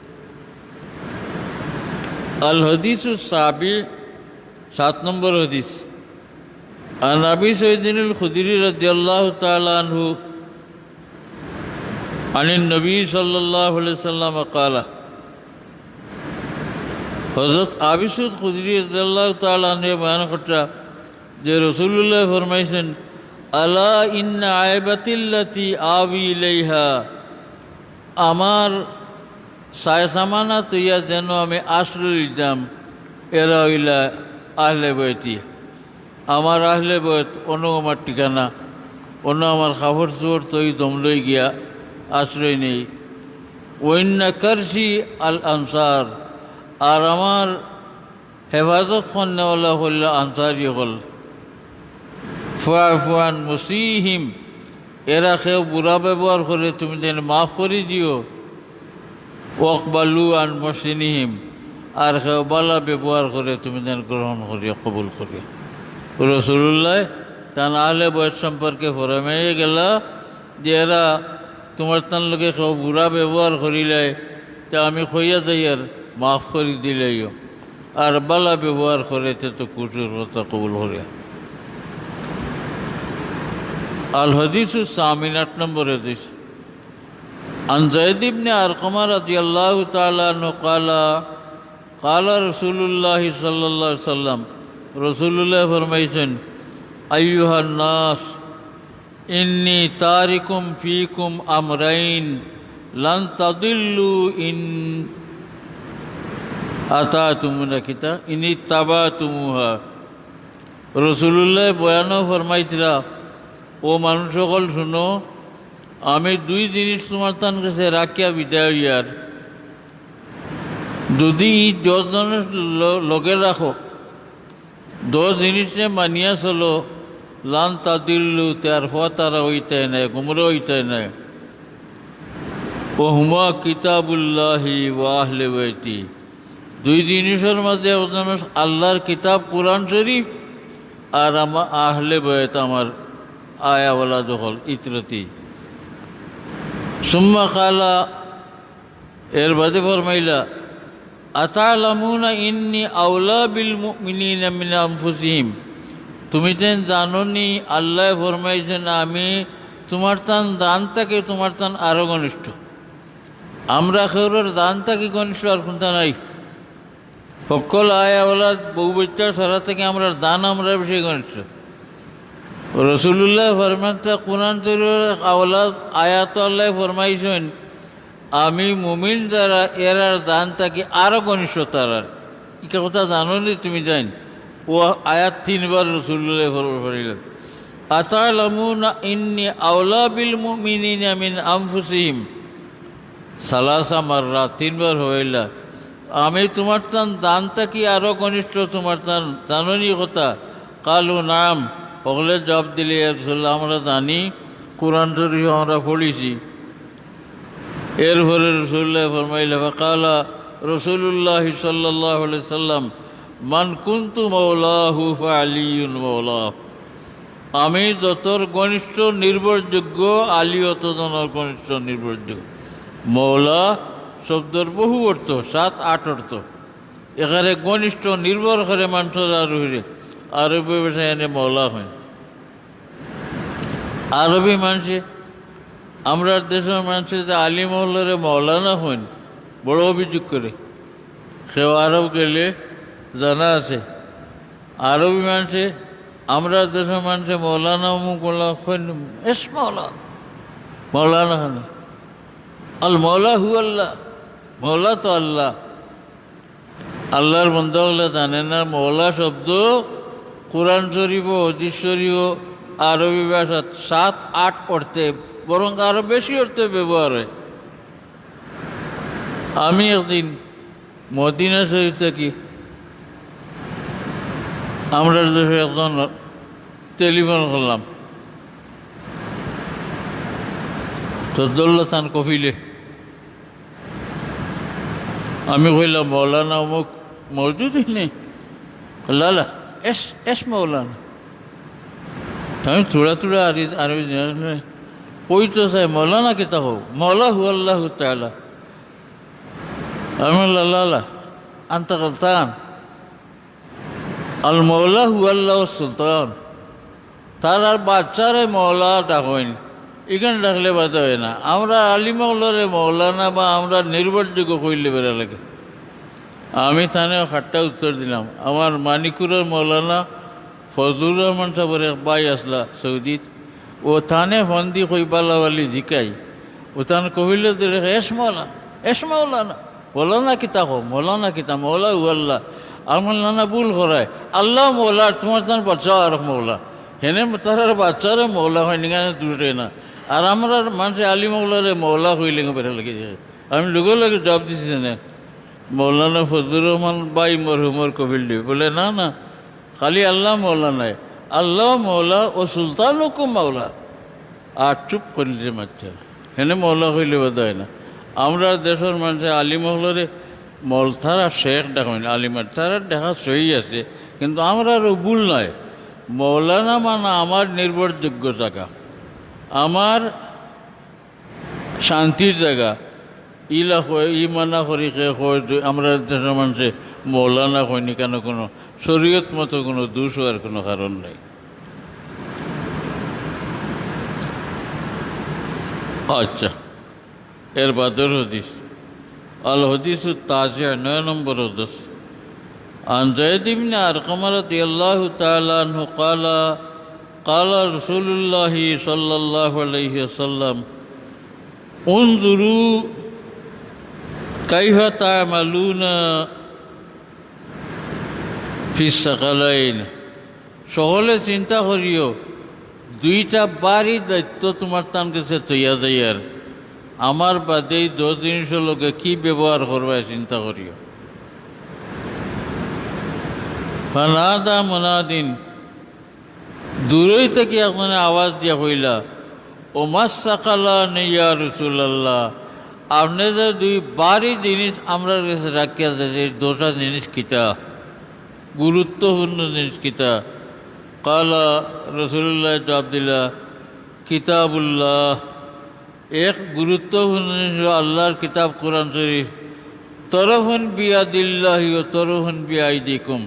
আল হদিসু সাবি, 7 নম্বর হদিস। আন আবি সাইয়্যিদুল খুদরি রাদিয়াল্লাহু তাআলা আনহু আনিন নবী সাল্লাল্লাহু আলাইহি ওয়াসাল্লাম ক্বালা, হযরত আবি সাইয়্যিদ খুদরি রাদিয়াল্লাহু তাআলা আনহু বয়ান করতা যে রাসূলুল্লাহ ফরমাইছেন, আলা ইন্না আইবাতিল্লাতি আবি ইলাইহা, আমার সায়সামানা তৈয়া যেন আমি আশ্রয় দিতাম, এরা হইলা আহলে বয়তি। আমার আহলে বয়ত অন্য আমার ঠিকানা, অন্য আমার কাপড় চোর তৈ দমলই গিয়া আশ্রয় নেই। ওইন্না কারসি আল আনসার, আর আমার হেফাজত কন্যাওয়ালা হইল আনসারি হল। ফুয়ান মুসিহিম, এরা কেউ বুড়া ব্যবহার করে তুমি যেন মাফ করে দিও। ওয়াকবালু আন মসিনিহিম, আর কেউ বালা ব্যবহার করে তুমি যেন গ্রহণ করিও, কবুল করিও। রাসূলুল্লাহ তান আহলে বয়স সম্পর্কে ফরমাইয়া গেলা যে এরা তোমার তান লোকে কেউ বুড়া ব্যবহার করিলে তা আমি কইয়া যাই আর মাফ করে দিলেইও, আর বালা ব্যবহার করে তো কুটুর কথা কবুল করিয়া। আল হদিসু সামিন, 8 নম্বর হদিস। আন যায়েদ ইবনে আরকামা রাদিয়াল্লাহু তাআলা আনহু ক্বালা ক্বালা রাসূলুল্লাহ সাল্লাল্লাহু আলাইহি ওয়াসাল্লাম, রাসূলুল্লাহ ফরমাইছেন, আইয়ুহান নাস ইন্নী তারিকুম ফীকুম আমরাইন লান তাদিল্লু ইন আতা তুমুনা কিতা ইনি তাবা তুমুহা রসুল্লাহ বয়ানও ফরমাইছিলা ও মানুষ সকল শুনো আমি দুই জিনিস তোমার তান কাছে রাখিয়া বিদায় হইয়ার যদি ই 10 জনের লগে রাখো 10 জিনিসে মানিয়া চলো লান তাদিল্লু তার ফতারা হইতে নাই গুমরা হইতে নাই ও হুমা কিতাবুল্লাহি ওয়া আহলে বাইতি দুই জিনিসের মাঝে আল্লাহর কিতাব কোরআন শরীফ আর আমার আহলে বাইত আমার আয়াওয়ালা যখন ইতরতি সুম্মা কালা এর বাদে ফরমাইলা আতালামুনা ইন্নি আওলা বিল মুমিনিনা মিন আনফুসিহিম তুমি তেন জানো নি আল্লাহ ফরমাইছেন আমি তোমার তান দান থেকে তোমার তান আরও ঘনিষ্ঠ আমরা খেউরের দান থেকে ঘনিষ্ঠ আর কোনটা নাই সকল আয়াওয়ালা বউ বাচ্চার সারা থেকে আমরা দান আমরা বেশি ঘনিষ্ঠ রসুল্লাহ ফরমানটা কোরআন শরীফের আওলাদ আয়াত আল্লাহ ফরমাইছেন আমি মুমিন যারা এরার দান থাকি আরও ঘনিষ্ঠ তারার ইটা কথা জানো নি তুমি জান ও আয়াত 3 বার রসুল্লাহ ফরমাইলেন আতালামুনা ইন্নি আওলা বিল মুমিনিনা মিন আনফুসিহিম সালাসা মাররা 3 বার হইলা আমি তোমার তান দান থাকি আরও ঘনিষ্ঠ তোমার তান জানো নি কথা কালু নাম ওগুলো জবাব দিলে রসুল্লাহ আমরা জানি কোরআন শরীফ আমরা পড়েছি এরপরে রসুল্লাহ ফরমাইলা ফাকালা রসুল্লাহ সাল্লাল্লাহু আলাইহি সাল্লাম মান কুনতু মাওলাহু ফাআলিয়ুন মাওলাহ আমি যতর ঘনিষ্ঠ নির্ভরযোগ্য আলী অতজনের ঘনিষ্ঠ নির্ভরযোগ্য মৌলা শব্দের বহু অর্থ 7-8 অর্থ এখানে ঘনিষ্ঠ নির্ভর করে মানুষের আরোহীরে আরবি ভাষায় এনে মৌলা হয় আরবি মানুষে আমরা দেশের মানুষের যে আলী মহল্লারে মৌলানা হইন বড় অভিযোগ করে কেউ আরব গেলে জানা আছে আরবি মানুষে আমরা দেশের মানুষে মৌলানা মুলা হইন এস মৌলা মৌলানা হন আল মৌলা হু আল্লাহ মৌলা তো আল্লাহ আল্লাহর বন্ধা হলে জানে না মৌলা শব্দ কোরআন শরীফ ও হদিস শরীফ আরবি ভাষা 7-8 অর্থে বরং আরো বেশি অর্থে ব্যবহার হয় আমি একদিন মদিনা শরীফ থাকি আমরা দেশে একজন টেলিফোন করলাম সদ্দুল্লাহ খান কফিলে আমি কইলাম মৌলানা অমুক মসজিদই নেই লালা এস এস মৌলানা আমি থোড়া থোড়া আরবি কই তো চাই মৌলানা কিতা হোক মৌলা হু আল্লাহ তাআলা আমি লালা আনতা গলতান আল মৌলা হু আল্লাহ সুলতান তার আর বাচ্চারে মৌলা ডাকেন এখানে ডাকলে বাধা হয় না আমরা আলী মৌলারে মৌলানা বা আমরা নির্ভরযোগ্য কইলে বেড়া লাগে আমি থানে খাট্টা উত্তর দিলাম আমার মানিকুরের মৌলানা ফজলুর রহমান সাহেবের এক ভাই আসলা সৌদিত ও থানে ফন্দি কইবালাওয়ালি জিকাই ও থান কহিলে এস মৌলানা মৌলানা কিতা হো মৌলানা কিতা মৌলা উ আল্লাহ আমার নানা ভুল করায় আল্লাহ মৌলা তোমার তার বাচ্চা আর মৌলা হেনে তার বাচ্চারে মৌলা হয় নিগানে দূরে না আর আমরা মানুষে আলী মৌলারে মৌলা হইলে বেড়ে লেগে যায় আমি লোকের লোকে জবাব দিচ্ছি না মৌলানা ফজলুর রহমান বাই মরহুমর কবিল দিবে বলে না না খালি আল্লাহ মৌলা নাই আল্লাহ মৌলা ও সুলতান হুকুম মৌলা আর চুপ করিলে মারছে হেনে মৌলা হইলে বোধ হয় না আমরা দেশের মানুষে আলী মহলরে তারা শেখ ডাকেন আলিমার তারা দেখা সহি আছে কিন্তু আমরা আর ভুল নয় মৌলানা মানে আমার নির্ভরযোগ্য জায়গা আমার শান্তির জায়গা ইলা হয় ই মানা করি আমরা দেশের মানুষে মৌলানা হয়নি কেন কোনো শরীয়ত মতো কোনো দোষ হওয়ার কোনো কারণ নেই আচ্ছা এর বাদর হদিস আল হদিস তাজিয়া 9 নম্বর হদিস عن زيد بن أرقم رضي الله تعالى عنه قال رسول الله صلى الله عليه وسلم انظروا كيف تعملون ফিস সাকালাইন, সকলে চিন্তা করিও দুইটা বাড়ি দায়িত্ব তোমার তান কাছে তৈয়া যায়। আর আমার বাদেই 10 জিনিসের লোকে কি ব্যবহার করবে চিন্তা করিও। ফানাদা মুনাদিন, দূরই থেকে এখন আওয়াজ দিয়া কইলা, ও মাস সাকালা নেইয়া রসুল্লাহ, আপনি যে দুই বাড়ি জিনিস আমরা কাছে রাখিয়া যাচ্ছে, 2টা জিনিস কিতা, গুরুত্বপূর্ণ জিনিস কিতা? কালা রসুল্লাহ জবাব দিলা, কিতাবুল্লাহ, এক গুরুত্বপূর্ণ জিনিস আল্লাহর কিতাব কোরআন শরীফ। তরফুন বিয়াদিল্লাহি ও তরফুন বিআইদিকুম,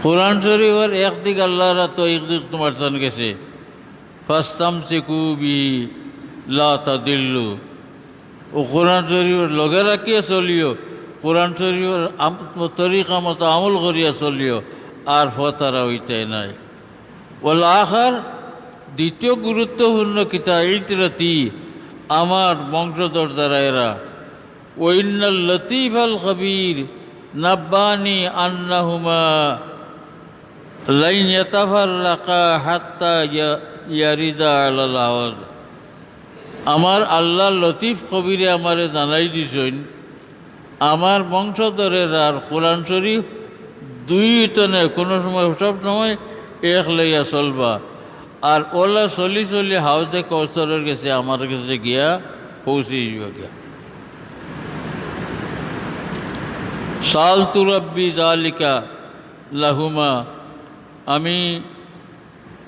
কোরআন শরীফের একদিক আল্লাহর তো একদিক তোমার তান গেছে। ফাস্তামসিকু বিহি লা তাদিল্লু, ও কোরআন শরীফের লগে রাখিয়া চলিও, কোরআন শরীফের তরিকা মতো আমল করিয়া চলিও, আর ফতারা হইতে নাই। ওল আখার, দ্বিতীয় গুরুত্বপূর্ণ কিতাব ইতরাতি, আমার বংশধর যারা এরা। ওইন্নাল লতিফ আল খবীর নাব্বানি আন্নাহুমা লাইন ইয়াতাফাররাকা হাত্তা ইয়ারিদা আলাল হাওজ, আমার আল্লাহ লতিফ কবিরে আমারে জানাই দিছেন আমার বংশধরের আর কোরআন শরীফ দুই তনে কোনো সময় সব সময় এক লইয়া চলবা। আর ওলা চলি চলি হাউজে কৌশলের গেছে আমার কাছে গিয়া পৌঁছে যাবে গিয়া। সাল তুরব্বি জালিকা লাহুমা, আমি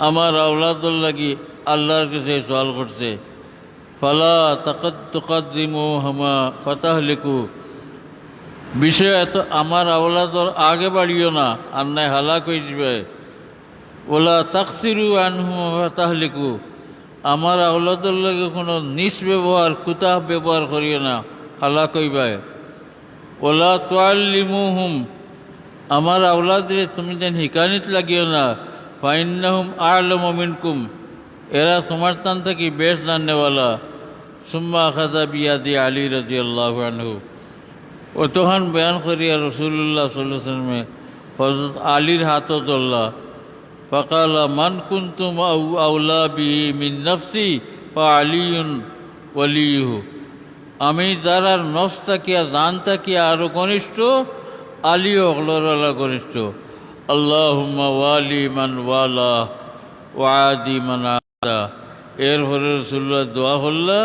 আমার আওলাদুল লাগি আল্লাহর কাছে সওয়াল করছে। ফালা তুকাদ্দিমু হামা ফাতাহলিকু, বিষয় এত আমার আওলাদর আগে বাড়িও না, আর নাই হালাক হয়ে যাবে। ওলা তাকসিরু আনহু ফাতাহলিকু, আমার আওলাদর লাগে কোনো নিজ ব্যবহার কুতাহ ব্যবহার করিও না, হালাক হইবায়। ওলা তুআল্লিমুহুম, আমার আওলাদরে তুমি যেন হিকানিত লাগিও না। ফাইন্নাহুম আ'লামু মিনকুম, এরা তোমার তান থেকে বেশ জাননেওয়ালা। সুম্মা আখাযা বিয়াদি আলী রাদিয়াল্লাহু আনহু, ও তখন বয়ান করিয়া রসুল্লাহ সাল্লাল্লাহু আলাইহি ওয়াসাল্লামে হযরত আলীর হাতও ধরলা। ফাকালা মান কুনতুম আউলা বিহি মিন নফসি ফাআলিয়ুন ওয়ালিয়ুহু, আমি যারার নফস থাকিয়া জান থাকিয়া আরও ঘনিষ্ঠ, আলী অগলরালা ঘনিষ্ঠ। আল্লাহুম্মা ওয়ালি মান ওয়ালা ওয়াদি মান আদা, এরপরে রসুল্লাহ দোয়া করলা,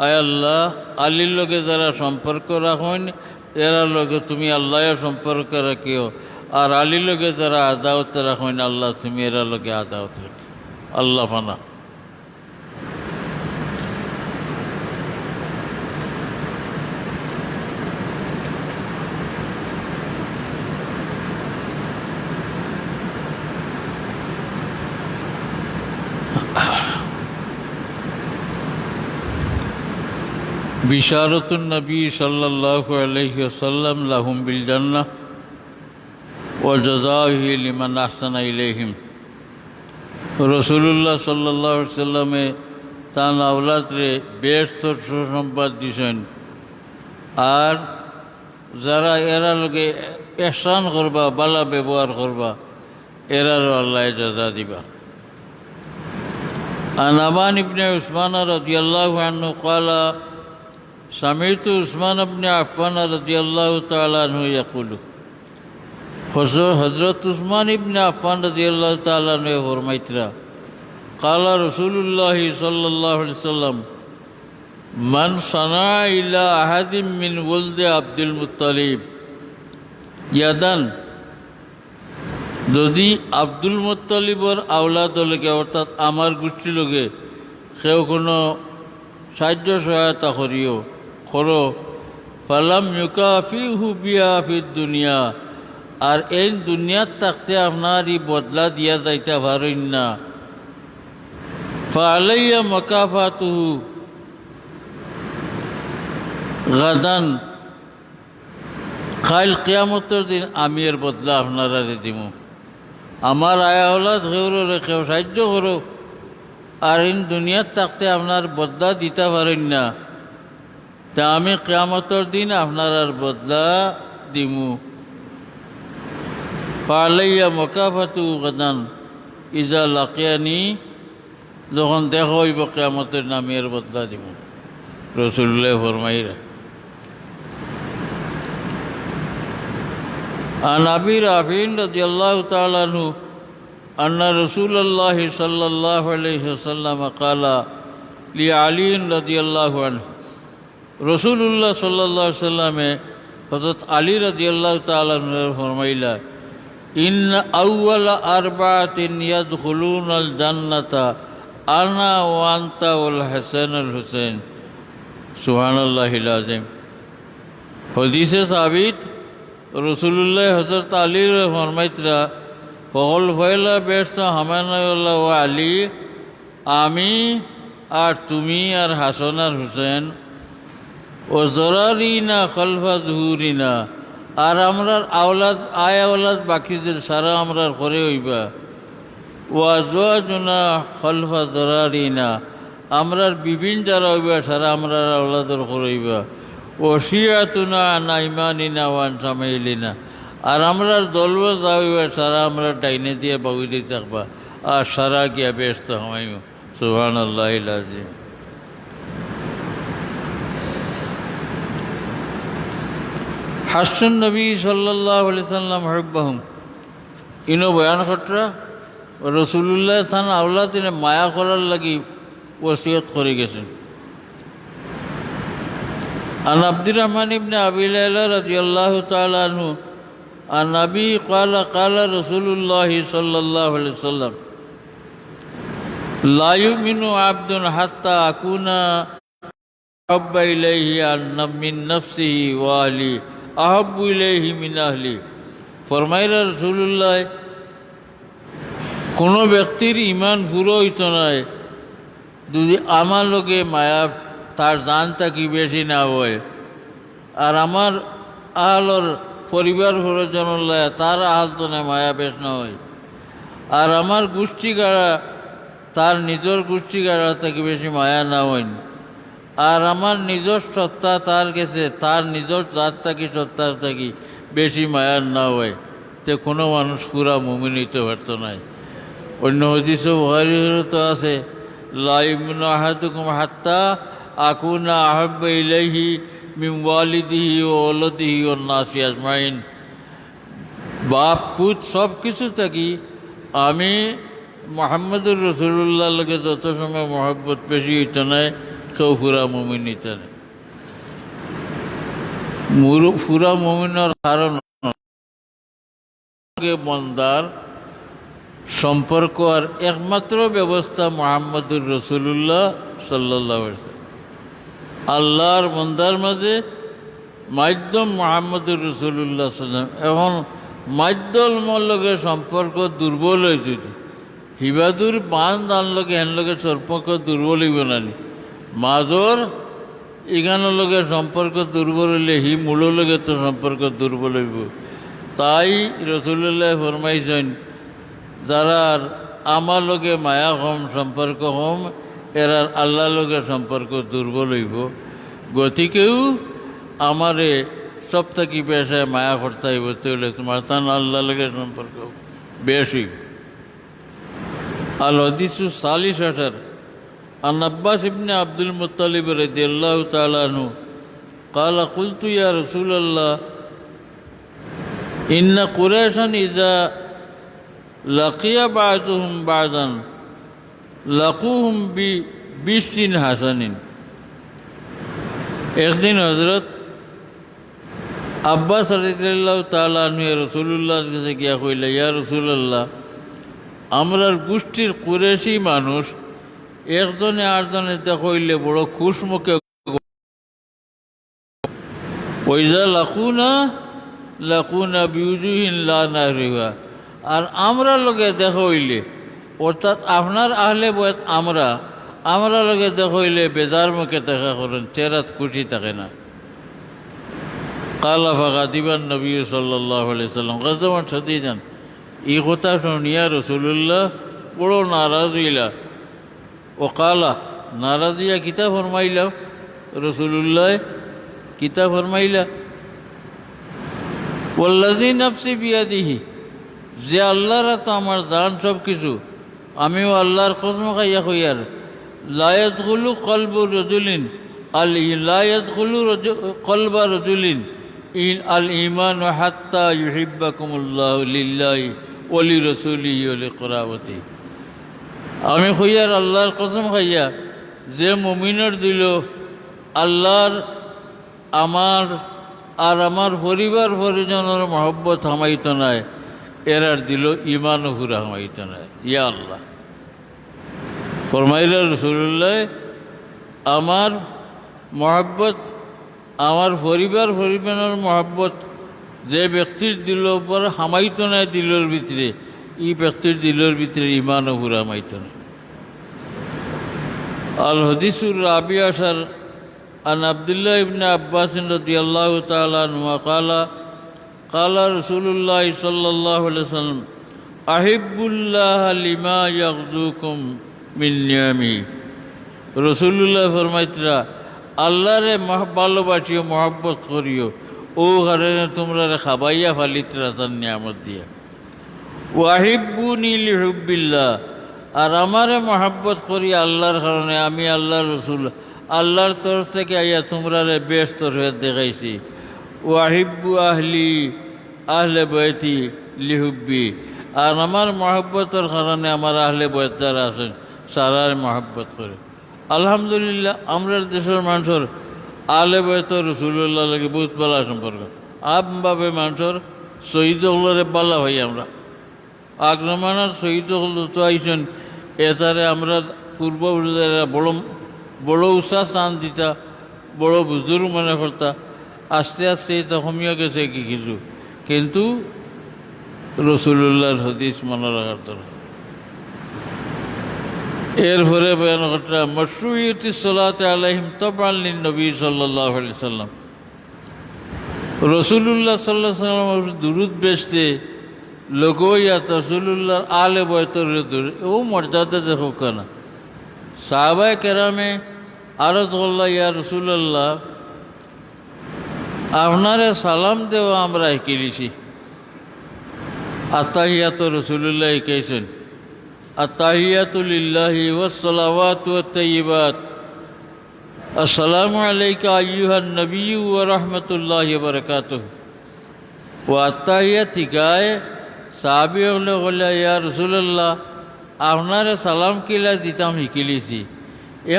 আয় আল্লাহ আলীর লগে যারা সম্পর্ক রাখেন এরা লগে তুমি আল্লাহ সম্পর্ক রাখিও, আর আলীর লগে যারা আদাওত রাখেন আল্লাহ তুমি এরা লগে আদাওত রাখি। আল্লাহ ফানা। বিশারতুন নবী সাল্লাল্লাহু আলাইহি ওয়াসাল্লাম লাহুম বিল জান্নাহ ওয়া জাযাউহু লিমান আহসানা ইলাইহিম, রসুল্লাহ সাল্লাল্লাহু আলাইহি ওয়াসাল্লামে তার আওলাদরে বেহেশতের সুসংবাদ দিছেন, আর যারা এরা লগে ইহসান করবা, বালা ব্যবহার করবা, এরারও আল্লাহ জাযা দিবা। আন আমান ইবনে উসমান রাদিয়াল্লাহু আনহু ক্বালা সামি'তু উসমান ইবনে আফফান রাদিয়াল্লাহু তাআলা আনহু ইয়াকুলু, হযরত উসমান ইবনে আফফান রাদিয়াল্লাহু তাআলা আনহু ফরমাইতরা, ক্বালা রাসূলুল্লাহ সাল্লাল্লাহু আলাইহি ওয়াসাল্লাম মান সানা ইলা আহাদিম মিন ওয়ালদি আব্দুল মুত্তালিব ইয়াদান, যদি আব্দুল মুত্তালিবর আওলাদ লগে অর্থাৎ আমার গোষ্ঠী লগে কেউ কোনো সাহায্য সহায়তা করো, ফালাম ইউকাফিহু বিহা ফিদ দুনিয়া, আর এই দুনিয়াত থাকতে আপনার ই বদলা দিয়া যাইতে পারেন না, ফালাইয়া মাকাফাতুহু গাদান, কাল কিয়ামতের দিন আমি এর বদলা আপনারা দিমু। আমার আয়া ওলাদ কেউ সাহায্য করো, আর ইন দুনিয়াত থাকতে আপনার বদলা দিতে পারেন না, তা আমি কিয়ামতের দিন আপনার আর বদলা দিমু। ফালাইয়া মকাফাতু গাদান ইজা লাকিয়ানি, যখন দেখা হইব কিয়ামতের নামে এর বদলা দিব। রাসূলুল্লাহ ফরমাইরা। عن أبي رافع رضي الله تعالى عنه أن رسول الله صلى الله عليه وسلم قال لعلي رضي الله عنه, রসুল্লাহ সাল্লাল্লাহু আলাইহি ওয়াসাল্লামে হযরত আলী রাদিয়াল্লাহু তাআলা আনহু ফরমাইলা, ইন্না আউওয়ালা আরবাআতিন ইয়াদখুলুনাল জান্নাতা আনা ওয়া আনতা ওয়াল হাসান আল হুসাইন। সুবহানাল্লাহিল আযীম। হাদিসে সাবিত রসুল্লাহ হযরত আলীর ফরমাইতরা, সকল ফয়লা ব্যস্ত হামানাল্লাহ ও আলী, আমি আর তুমি আর হাসান আর হুসেন, ও জরারিনা খলফা জুহুরিনা, আর আমরার আওলাদ আওলাদ বাকিদের সারা আমরার করে হইবা, ওয়া জুনা খলফা জরারিনা, আমরার বিভিন্ন যারা হইবা সারা আমরার আওলাদর করে হইবা, ও শিয়াতুনা নাইমানিনা ওয়ান সামাইলিনা, আর আমরা দলব যা হইবা সারা আমরা ডাইনে দিয়ে বাউরি থাকবা, আর সারা গিয়া ব্যস্ত হমাইব। সুবহানাল্লাহিল আযীম। হাসান নবী সাল্লাল্লাহু আলাইহি সাল্লাম হুব্বাহুম, ইনো বয়ান খটরা রসুল্লাহ থান আওলাদ তিনি মায়া করার লাগি ওসিয়ত করে গেছেন। عن عبد الرحمن بن أبي ليلى رضي الله تعالى عنه عن أبي قال قال رسول الله صلى الله عليه وسلم لا يؤمن عبد حتى أكون أحب إليه من نفسه وأهله أحب إليه من أهله। ফরমাইরা রাসূলুল্লাহ, কোনো ব্যক্তির ইমান পুরো হইত নয় যদি আমার লোকে মায়া তার জানটা কি বেশি না হয়, আর আমার আহলর পরিবার পরিজন তার আহল তো না মায়া বেশ না হয়, আর আমার গোষ্ঠী গাড়া তার নিজের গোষ্ঠী গাড়া থেকে বেশি মায়া না হয়, আর আমার নিজের সত্তা তার কাছে তার নিজের জাত থাকি সত্তা থাকি বেশি মায়ার না হয়, তে কোনো মানুষ পুরা মুমিন হইতে পারত নাই। অন্য হাদিসে বুখারীতে তো আছে, লা ইউমিনু আহাদুকুম হাত্তা আকুনা আহাব্বা ইলাইহি মিন ওয়ালিদিহি ওয়া ওয়ালাদিহি ওয়ান নাসি আজমাইন। বাপ পুত সব কিছু থাকি আমি মুহাম্মদুর রাসূলুল্লাহ লগে যত সময় মহব্বত বেশি হইতে নাই, কেউ পুরা মুমিন হইতে নাই। পুরা মুমিনের কারণ বন্দার সম্পর্ক আর একমাত্র ব্যবস্থা মুহাম্মদুর রাসূলুল্লাহ সাল্লাল্লাহু আলাইহি ওয়াসাল্লাম। আল্লাহর বন্দার মাঝে মাধ্যম মুহাম্মদুর রাসূলুল্লাহ সাল্লাম। এখন মাধ্যমের লগে সম্পর্ক দুর্বল হয়ে যেত, হিবাদুর বান্ধ আনলগে হেন লগে সম্পর্ক দুর্বল হইব নানি, মাজর ইগানোর লগে সম্পর্ক দুর্বল হইলে হি মূলের লগে তো সম্পর্ক দুর্বল হইব। তাই রাসূলুল্লাহ ফরমাইছেন, যারা আমার লগে মায়া কম সম্পর্ক কম এরার আল্লাহ লগে সম্পর্ক দুর্বল হইব। গতিকেও আমারে সব থাকি পেশায় মায়া করতে হইব, তাহলে তোমার তান আল্লাহ লগে সম্পর্ক বেশ হইব। আল হাদিসু 46 عن عباس بن عبد المطلب رضي الله تعالى عنه قال قلت يا رسول الله إن قريشا إذا لقي بعضهم بعضا لقوهم ببشر حسن। एक दिन हजरत अब्बास রাদিয়াল্লাহু তাআলা আনহু রাসূলুল্লাহর কাছে গিয়া কইলা, ইয়া রাসূলুল্লাহ, আমরার গোষ্ঠীর কুরাইশি মানুষ একজনে আরেকজনে দেখইলে বড় খুশ মুখে, ওইজা লাকুনা বিউজুহিন লা নাহরিহা, আর আমরা লগে দেখা হইলে অর্থাৎ আপনার আহলে বয়ত আমরা লগে দেখা হইলে বেজার মুখে দেখা করেন, চেহারাত খুশি থাকে না। কালা ফাগাদিবান নবী সাল্লাল্লাহু আলাইহি ওয়াসাল্লাম গজমান সদিজান, এই কথা শুনিয়া রাসূলুল্লাহ বড় নারাজ হইলা। ও কালা নারাজিয়া কিতা ফরমাইলা, রাসূলুল্লাহ কিতা ফরমাইলা, ওয়াল্লাযী নাফসি বিয়াদিহি, যে আল্লাহরা তো আমার জান সব কিছু, আমিও আল্লাহর কসম খাইয়া কইয়ার লায়াদখুলু কলবু রজুলিন লায়াদখুলু কলবা রজুলিন আল ঈমান হাত্তা ইউহিব্বাকুমুল্লাহু লিল্লাহি ওয়া লিরাসূলিহি ওয়া লিকরাবতি। আমি কইয়ার আল্লাহর কসম খাইয়া যে মুমিনের দিল আল্লাহর আমার আর আমার পরিবার পরিজনের মহব্বত হামাইত নাই, এরার দিল ইমানও হুরা হামাইত নাই। ইয়া আল্লাহ ফরমাইলা রাসূলুল্লাহ, আমার মহব্বত আমার পরিবার পরিজনের মহব্বত যে ব্যক্তির দিলের উপর হামাইত নাই দিলের ভিতরে, এই ব্যক্তির দিলের ভিতরে ইমানও হুরা হামাইত নাই। আল হদিসুর রাবি আসার عن عبد الله بن عباس رضي الله تعالى عنهما قال رسول الله صلى الله عليه وسلم أحب الله لما يغزوكم من نعمه। রসুল্লাহ ফরমাইতরা আল্লাহরে ভালোবাসিও মহব্বত করিও ও কারণে তোমরা খাবাইয়া ফালিতরা তার নিয়ামত দিয়া। ওয়াহিব্বুনি লিহুব্বিল্লাহ, আর আমারে মহব্বত করি আল্লাহর কারণে আমি আল্লাহর রসুল আল্লাহর তরফ থেকে আইয়া তোমরা ব্যস্ত হয়ে দেখাইছি। ওয়াহিব্বু আহলি আহলে বয়তি লিহুব্বি, আর আমার মহব্বতের কারণে আমার আহলে বয়ত যারা আছেন সারার মহব্বত করে। আলহামদুলিল্লাহ আমরা দেশের মানুষের আহলে বয়ত রসুল্লাহ লাগে বহুত ভালো সম্পর্ক। আমভাবে মানুষের শহীদ হলরে পাল্লা ভাই আমরা আগ্রমানার শহীদ হল তো আইসেন, এতারে আমরা পূর্বপুরুষেরা বড় উৎসাহ স্থান দিতা, বড় বুজুর্গ মনে করতা। আস্তে আস্তে এটা কমিয়ে গেছে কি কিছু, কিন্তু রসুল্লাহর হদিস মনে রাখার দরকার। এরপরে বয়ান করতে মশরুইয়তি সলাতে আলাইহিম তাবআন লিন-নবী সাল্লাল্লাহু আলাইহি সাল্লাম। রসুল্লাহ সাল্লাল্লাহু আলাইহি সাল্লাম দুরুদ বেচতে লগইয়াত রসুল্লাহর আলে বয়তর ও মর্যাদা দেখো কেনা। সাহাবায়ে কেরামে আরজ করল্লা, ইয়া রসুল্লাহ আপনারে সালাম দেওয়া আমরা শিখিয়েছি। আত্তাহিয়াতু রসুল্লাহ শিখাইছেন, আত্তাহিয়াতু লিল্লাহি ওয়াস-সালাওয়াতু ওয়াত-তাইয়্যিবাত, আসসালামু আলাইকা আইয়ুহান নবিয়্যু ওয়া রাহমাতুল্লাহি ওয়া বারাকাতুহু। ও আত্তাহিয়াত শিখায় সাহাবী হলে বলে, ইয়া রসুল্লাহ আপনারে সালাম কিলা দিতাম শিখিয়েছি,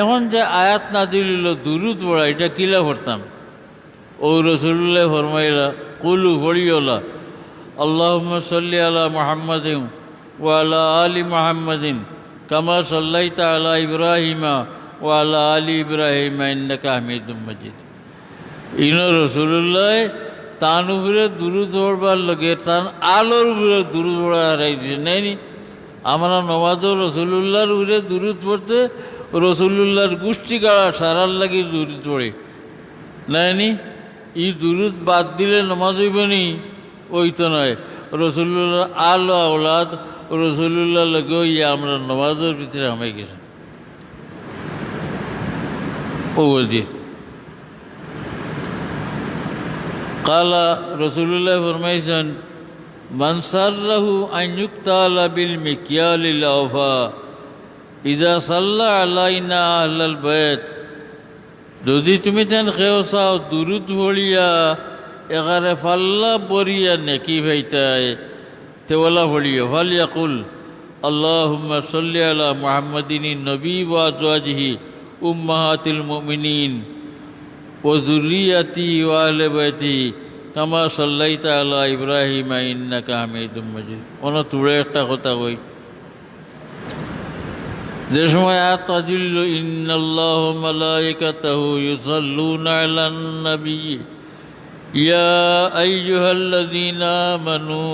এখন যে আয়াত না দিল দুরুদ পড়া এটা কিলা পড়তাম। ও রসুল্লাহ ফরমাইলা কুলু পড়িওলা আল্লাহুম্মা সাল্লি আলা মুহাম্মাদিন ওয়া আলা আলি মুহাম্মাদিন কামা সাল্লাইতা আলা ইব্রাহিমা ওয়া আলা আলি ইব্রাহিমা ইন্নাকা হামিদুম মাজিদ। ইনো রসুল্লাহ তান উপরে দুরুদ পড়বার লগে তান আলোর উপরে দুরুদ পড়া হারাই দিছে নাইনি। আমরা নমাজও রসুল্লাহর উপরে দুরুদ পড়তে রসুল্লাহর গোষ্ঠী গাড়া সারার লাগে দুরুদ পড়ে নাইনি। ই দুরুদ বাদ দিলে নমাজ হইব নি? ওই তো নয়। রসুল্লাহর আলো আওলাদ রসুল্লাহ লগে ইয়ে আমরা নমাজের ভিতরে হামাই গেছি। ও বলছি কালা রসুল্লাহ ফরমাইছেন মান সাররাহু আন ইউক্তালা বিল মিকিয়ালিল আওফা ইজা সাল্লা আলাইনা আহলাল বাইত। যদি তুমি তেন কেউ চাও দুরুদ পড়িয়া এগারে ফাল্লা বরিয়া নেকি ভাইতায় তেওলা পড়িও ফালিয়াকুল আল্লাহুম্মা সাল্লি আলা মুহাম্মাদিন নবী ওয়া আজওয়াজিহি উম্মাহাতিল মুমিনিন ওয়া যুররিয়াতিহি ওয়া আহলি বাইতিহি কামা সাল্লাইতা আলা ইব্রাহিমা ইন্নাকা হামিদুম মাজিদ। অন তুড়ে একটা কথা কই, যে সময় আয়াত নাযিল ইন্নাল্লাহা ওয়া মালাইকাতাহু ইউসাল্লুনা আলান নবী ইয়া আইয়ুহাল্লাযীনা আমানু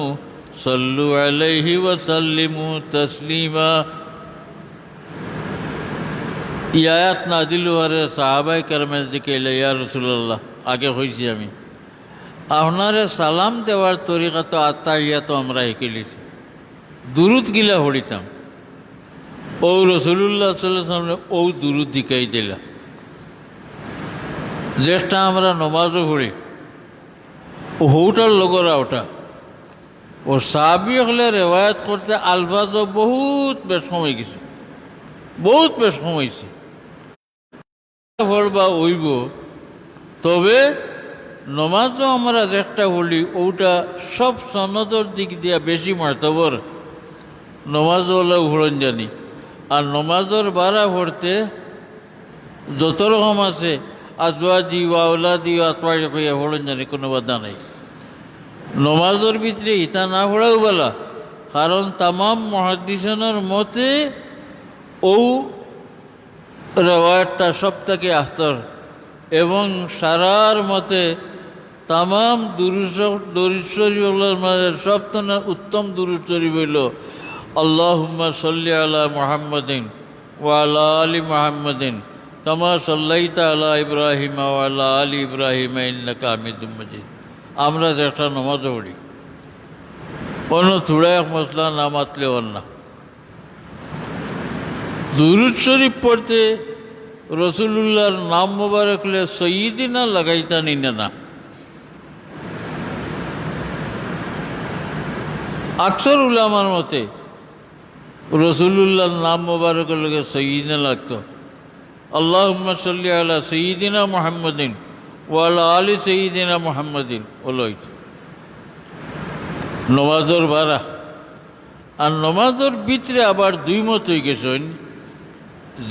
সাল্লু আলাইহি ওয়া সাল্লিমু তাসলিমা। এই আয়াত নাযিল হওয়ারে সাহাবায়ে কেরামের জিজ্ঞাসা, ইয়া রাসূলুল্লাহ আগে হইছি আমি আপনারে সালাম দেওয়ার তরিকা তো আত্তাহিয়া তো আমরা শিখিয়েছি, দুরুদ গিলা পড়িতাম। ও রসুল্লাহ সাল্লাল্লাহু আলাইহি ওয়াসাল্লাম ও দুরুদ শিখাই দিলা, যেটা আমরা নমাজও পড়ি ও হৌটার লগরা ওটা ও সাহাবি হলে রেওয়ায়ত করতে আলফাজও বহুত বেশ কমে গেছে, বহুত বেশ কমাইছে। পড়বা ওইব, তবে নমাজও আমরা একটা বলি ওটা সব সনদর দিক দিয়া বেশি মার্তবর নমাজও হলে উড়ন জানি। আর নমাজের বাড়া পড়তে যত রকম আছে আজওয়াজি ওয়াউলাদি আতওয়ারি কইয়া পড়ন জানি, কোনো বাধা নাই। নমাজের ভিতরে ইতা না পড়াও বলা, কারণ তামাম মুহাদ্দিসিনের মতে ও রেওয়ায়তটা সব থেকে আস্তর, এবং সারার মতে তামাম দুরূদ শরীফের মাঝে সবথেকে উত্তম দুরূদ শরীফ হইল আল্লাহুম্মা সাল্লি আলা মুহাম্মাদিন ওয়া আলা আলি মুহাম্মাদিন কামা সাল্লাইতা আলা ইব্রাহিম ওয়া আলা আলি ইব্রাহিম ইন্নাকা হামিদুম মাজিদ। আমরা যে একটা নমাজ পড়ি, অন্য থোড়া এক মশলা না মাতলে না। দুরূদ শরীফ পড়তে রসুলুল্লাহর নাম মোবারক লে সঈদিনা লাগাইতা নিন না। আকসর উলামার মতে রসুলুল্লাহর নাম মোবারক লগে সঈদিনা লাগতো। আল্লাহুম্মা সাল্লি আলা সঈদিনা মুহাম্মাদিন ওয়া আলা আলি সঈদিনা মুহাম্মাদিন ওলাইতো নমাজর বারা। আর নমাজর ভিতরে আবার দুই মত হয়ে গেছেন,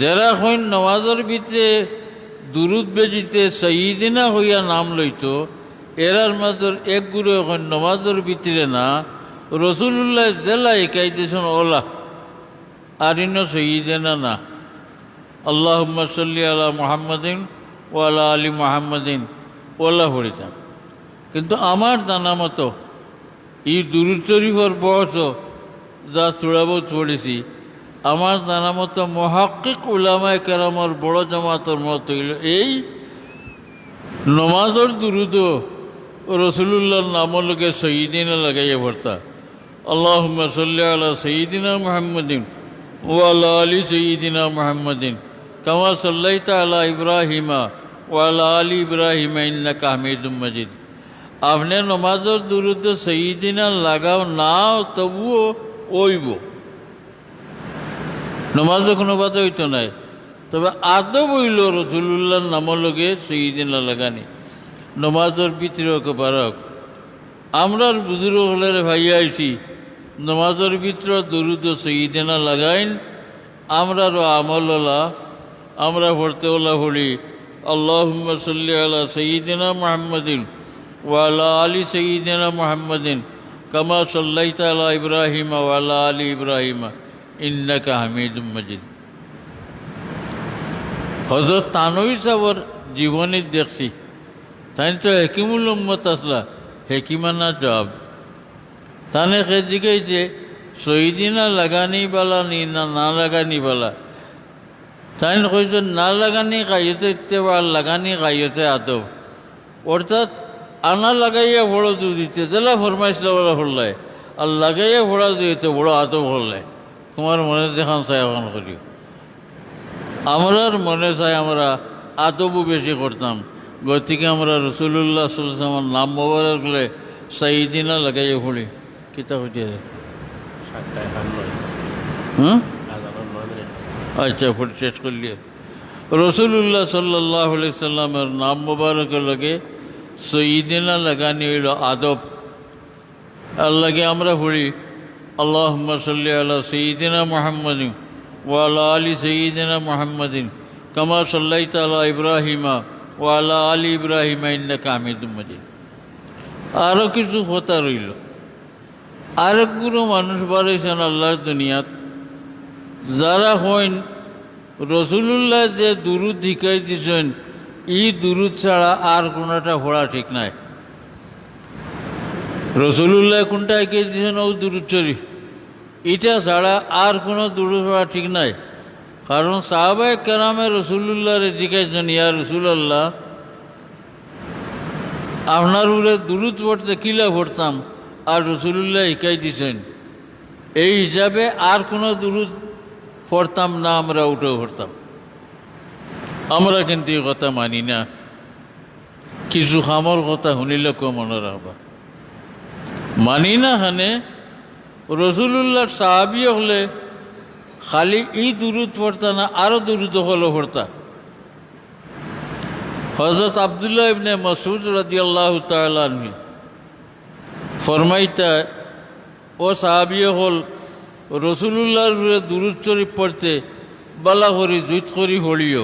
যারা হইন নমাজের ভিতরে দুরুদ বেজিতে সঈদিনা হইয়া নাম লইত, এরার মাজর এক গুরু এখন নমাজের ভিতরে না রসুল্লাহ জেলা একাই দিয়েছেন ওলা, আর ইন সঈদিনা না। আল্লাহুম্মা সাল্লি আলা মুহাম্মাদিন ওয়া আলা আলি মুহাম্মাদিন ওলা পড়িতাম। কিন্তু আমার জানা মতো এই দুরুদ শরীফের বয়স যা থোড়া বহুত পড়েছি, আমার জানা মতো মুহাক্কিক উলামায়ে কেরামের বড় জামাতের মত হইল এই নমাজের দুরুদও রসুলুল্লাহর নামের লগে সঈদিনা লাগাইয়া পড়তা। আল্লাহুম্মা সাল্লি আলা সঈদিনা মুহাম্মাদিন ওয়া আলা আলি সঈদিনা মুহাম্মাদিন কামা সাল্লাইতা আলা ইব্রাহিমা ওয়া আলা আলি ইব্রাহিমা ইন্নাকা হামিদুম মাজিদ। আপনি নমাজের দুরুদ সঈদিনা লাগাও নাও তবুও ওইব, নমাজে কোনো বাধা হইতো নাই। তবে আদব হইল রসুলুল্লাহর নামের লগে সঈদিনা লাগানি নমাজের ভিতরেও বারক। আমরা বুজুর্গ হলে ভাইয়া আইছি নমাজের ভিতরে দুরুদ সঈদিনা লাগাইন, আমরারও আমলা আমরা পড়তে ওলা পড়ি আল্লাহুম্মা সাল্লি আলা সঈদিনা মুহাম্মাদিন ওয়া আলা আলি সঈদিনা মুহাম্মাদিন কামা সাল্লাইতা আলা ইব্রাহিম ওয়া আলা আলি ইব্রাহিম ইন্নাকা হামিদুম মাজিদ। হযরত তানভী সাহেবের জীবনী দেখছি, তাই তো হেকিমুল উম্মত আসলা, হেকিমানা জবাব তানে কে জিজ্ঞাসা সঈদিনা লাগানি বালা নি না লাগানি বালা। তাই কইছে না লাগানি কাইতে ইত্তেবা, লাগানি কাইতে আদব। অর্থাৎ আনা লাগাইয়া বড় দু দিতে জেলা ফরমাইশ বড় হল্লায়, আর লাগাইয়া বড়া দিতে বড় আদব হল্লায়। তোমার মনে দেখান চাই এখন করি, আমরার মনে চাই আমরা আদবও বেশি করতাম। গতিকে আমরা রসুল্লাহ সাল্লাল্লাহু আলাইহি নাম মোবারক লে সঈদিনা লাগাইয়া পড়ি। কিতা হইতে আচ্ছা ফুট শেষ করলি। রসুল্লাহ সাল্লাল্লাহু আলাইহি সাল্লামের নাম মোবারকের লগে সঈদিনা লাগানি হইল আদব। আর লাগে আমরা পড়ি আল্লাহুম্মা সাল্লি আলা সঈদিনা মুহাম্মাদিন ওয়া আলা আলি সঈদিনা মুহাম্মাদিন কামা সাল্লাইতা আলা ইব্রাহিমা ওয়া আলা আলি ইব্রাহিমা ইন্নাকা হামিদুম মাজিদ। আরও কিছু কথা রইল। আরেকগুলো মানুষ বাড়াইছেন আল্লাহর দুনিয়াত, যারা হইন রসুলুল্লাহ যে দুরুদ শিখাই দিয়েছেন ই দুরুদ ছাড়া আর কোনোটা পড়া ঠিক নাই। রসুলুল্লাহ কোনটা শিখাই দিয়েছেন ও দুরুদ শরীফ, এটা ছাড়া আর কোনো দুরুদ পড়া ঠিক নাই। কারণ সাহাবায়ে কেরামে রসুলুল্লাহরে শিখাইছেন ইয়া রসুলাল্লাহ আপনার উপরে দুরুদ পড়তে কিলা পড়তাম, আর রসুলুল্লাহ শিখাই দিয়েছেন এই হিসাবে আর কোনো দুরুদ পড়তাম না, আমরা উঠেও পড়তাম। আমরা কিন্তু এই কথা মানি না। কিছু খামর কথা শুনিলে কেউ মনে রাখবা। মানি না খানে রসুল্লাহর সাহাবি হলে খালি এই দুরুদ পড়তা না, আরও দুরুদ হলো পড়তা। হজরত আবদুল্লাহ ইবনে মাসউদ রাদিয়াল্লাহু তাআলা আনহু ফরমাইতা, ও সাহাবি হল রসুল্লাহর দুরুদ শরীফ পড়তে বালা করি জুত করি হলিও,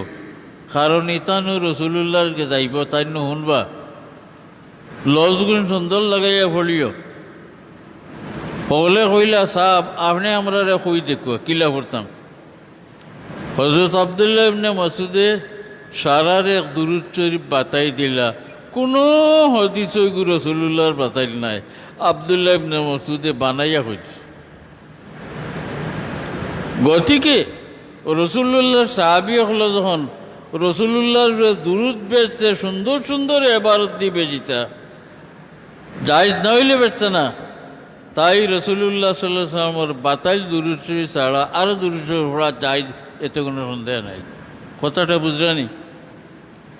কারণ ইতানু রসুল্লাহকে যাইব তাই নো শুনবা, লজগুন সুন্দর লাগাইয়া ফলিও। পগলে কইলা, সাহাব আপনি আমরা কই দেখো কিলা পড়তাম। হজরত আবদুল্লাহ ইবনে মাসউদে সারার এক দুরুদ শরীফ বাতাই দিলা, কোনো হদিস রসুল্লাহর বাতাই নাই, আবদুল্লাহ ইবনে মাসউদে বানাইয়া কইছে। গতিকে রসুল্লাহর সাহাবি হলো যখন রসুল্লাহর দুরুদ বেচতে সুন্দর সুন্দর এবারত দিয়ে বেজিতা, জায়েজ না হইলে বেচতে না। তাই রসুল্লাহ সাল্লাল্লাহু আলাইহি ওয়াসাল্লামের বাতাইল দুরুদ শরীফ ছাড়া আরও দুরুদ শরীফ পড়া জায়েজ, এতে কোনো সন্দেহ নাই। কথাটা বুঝলানি?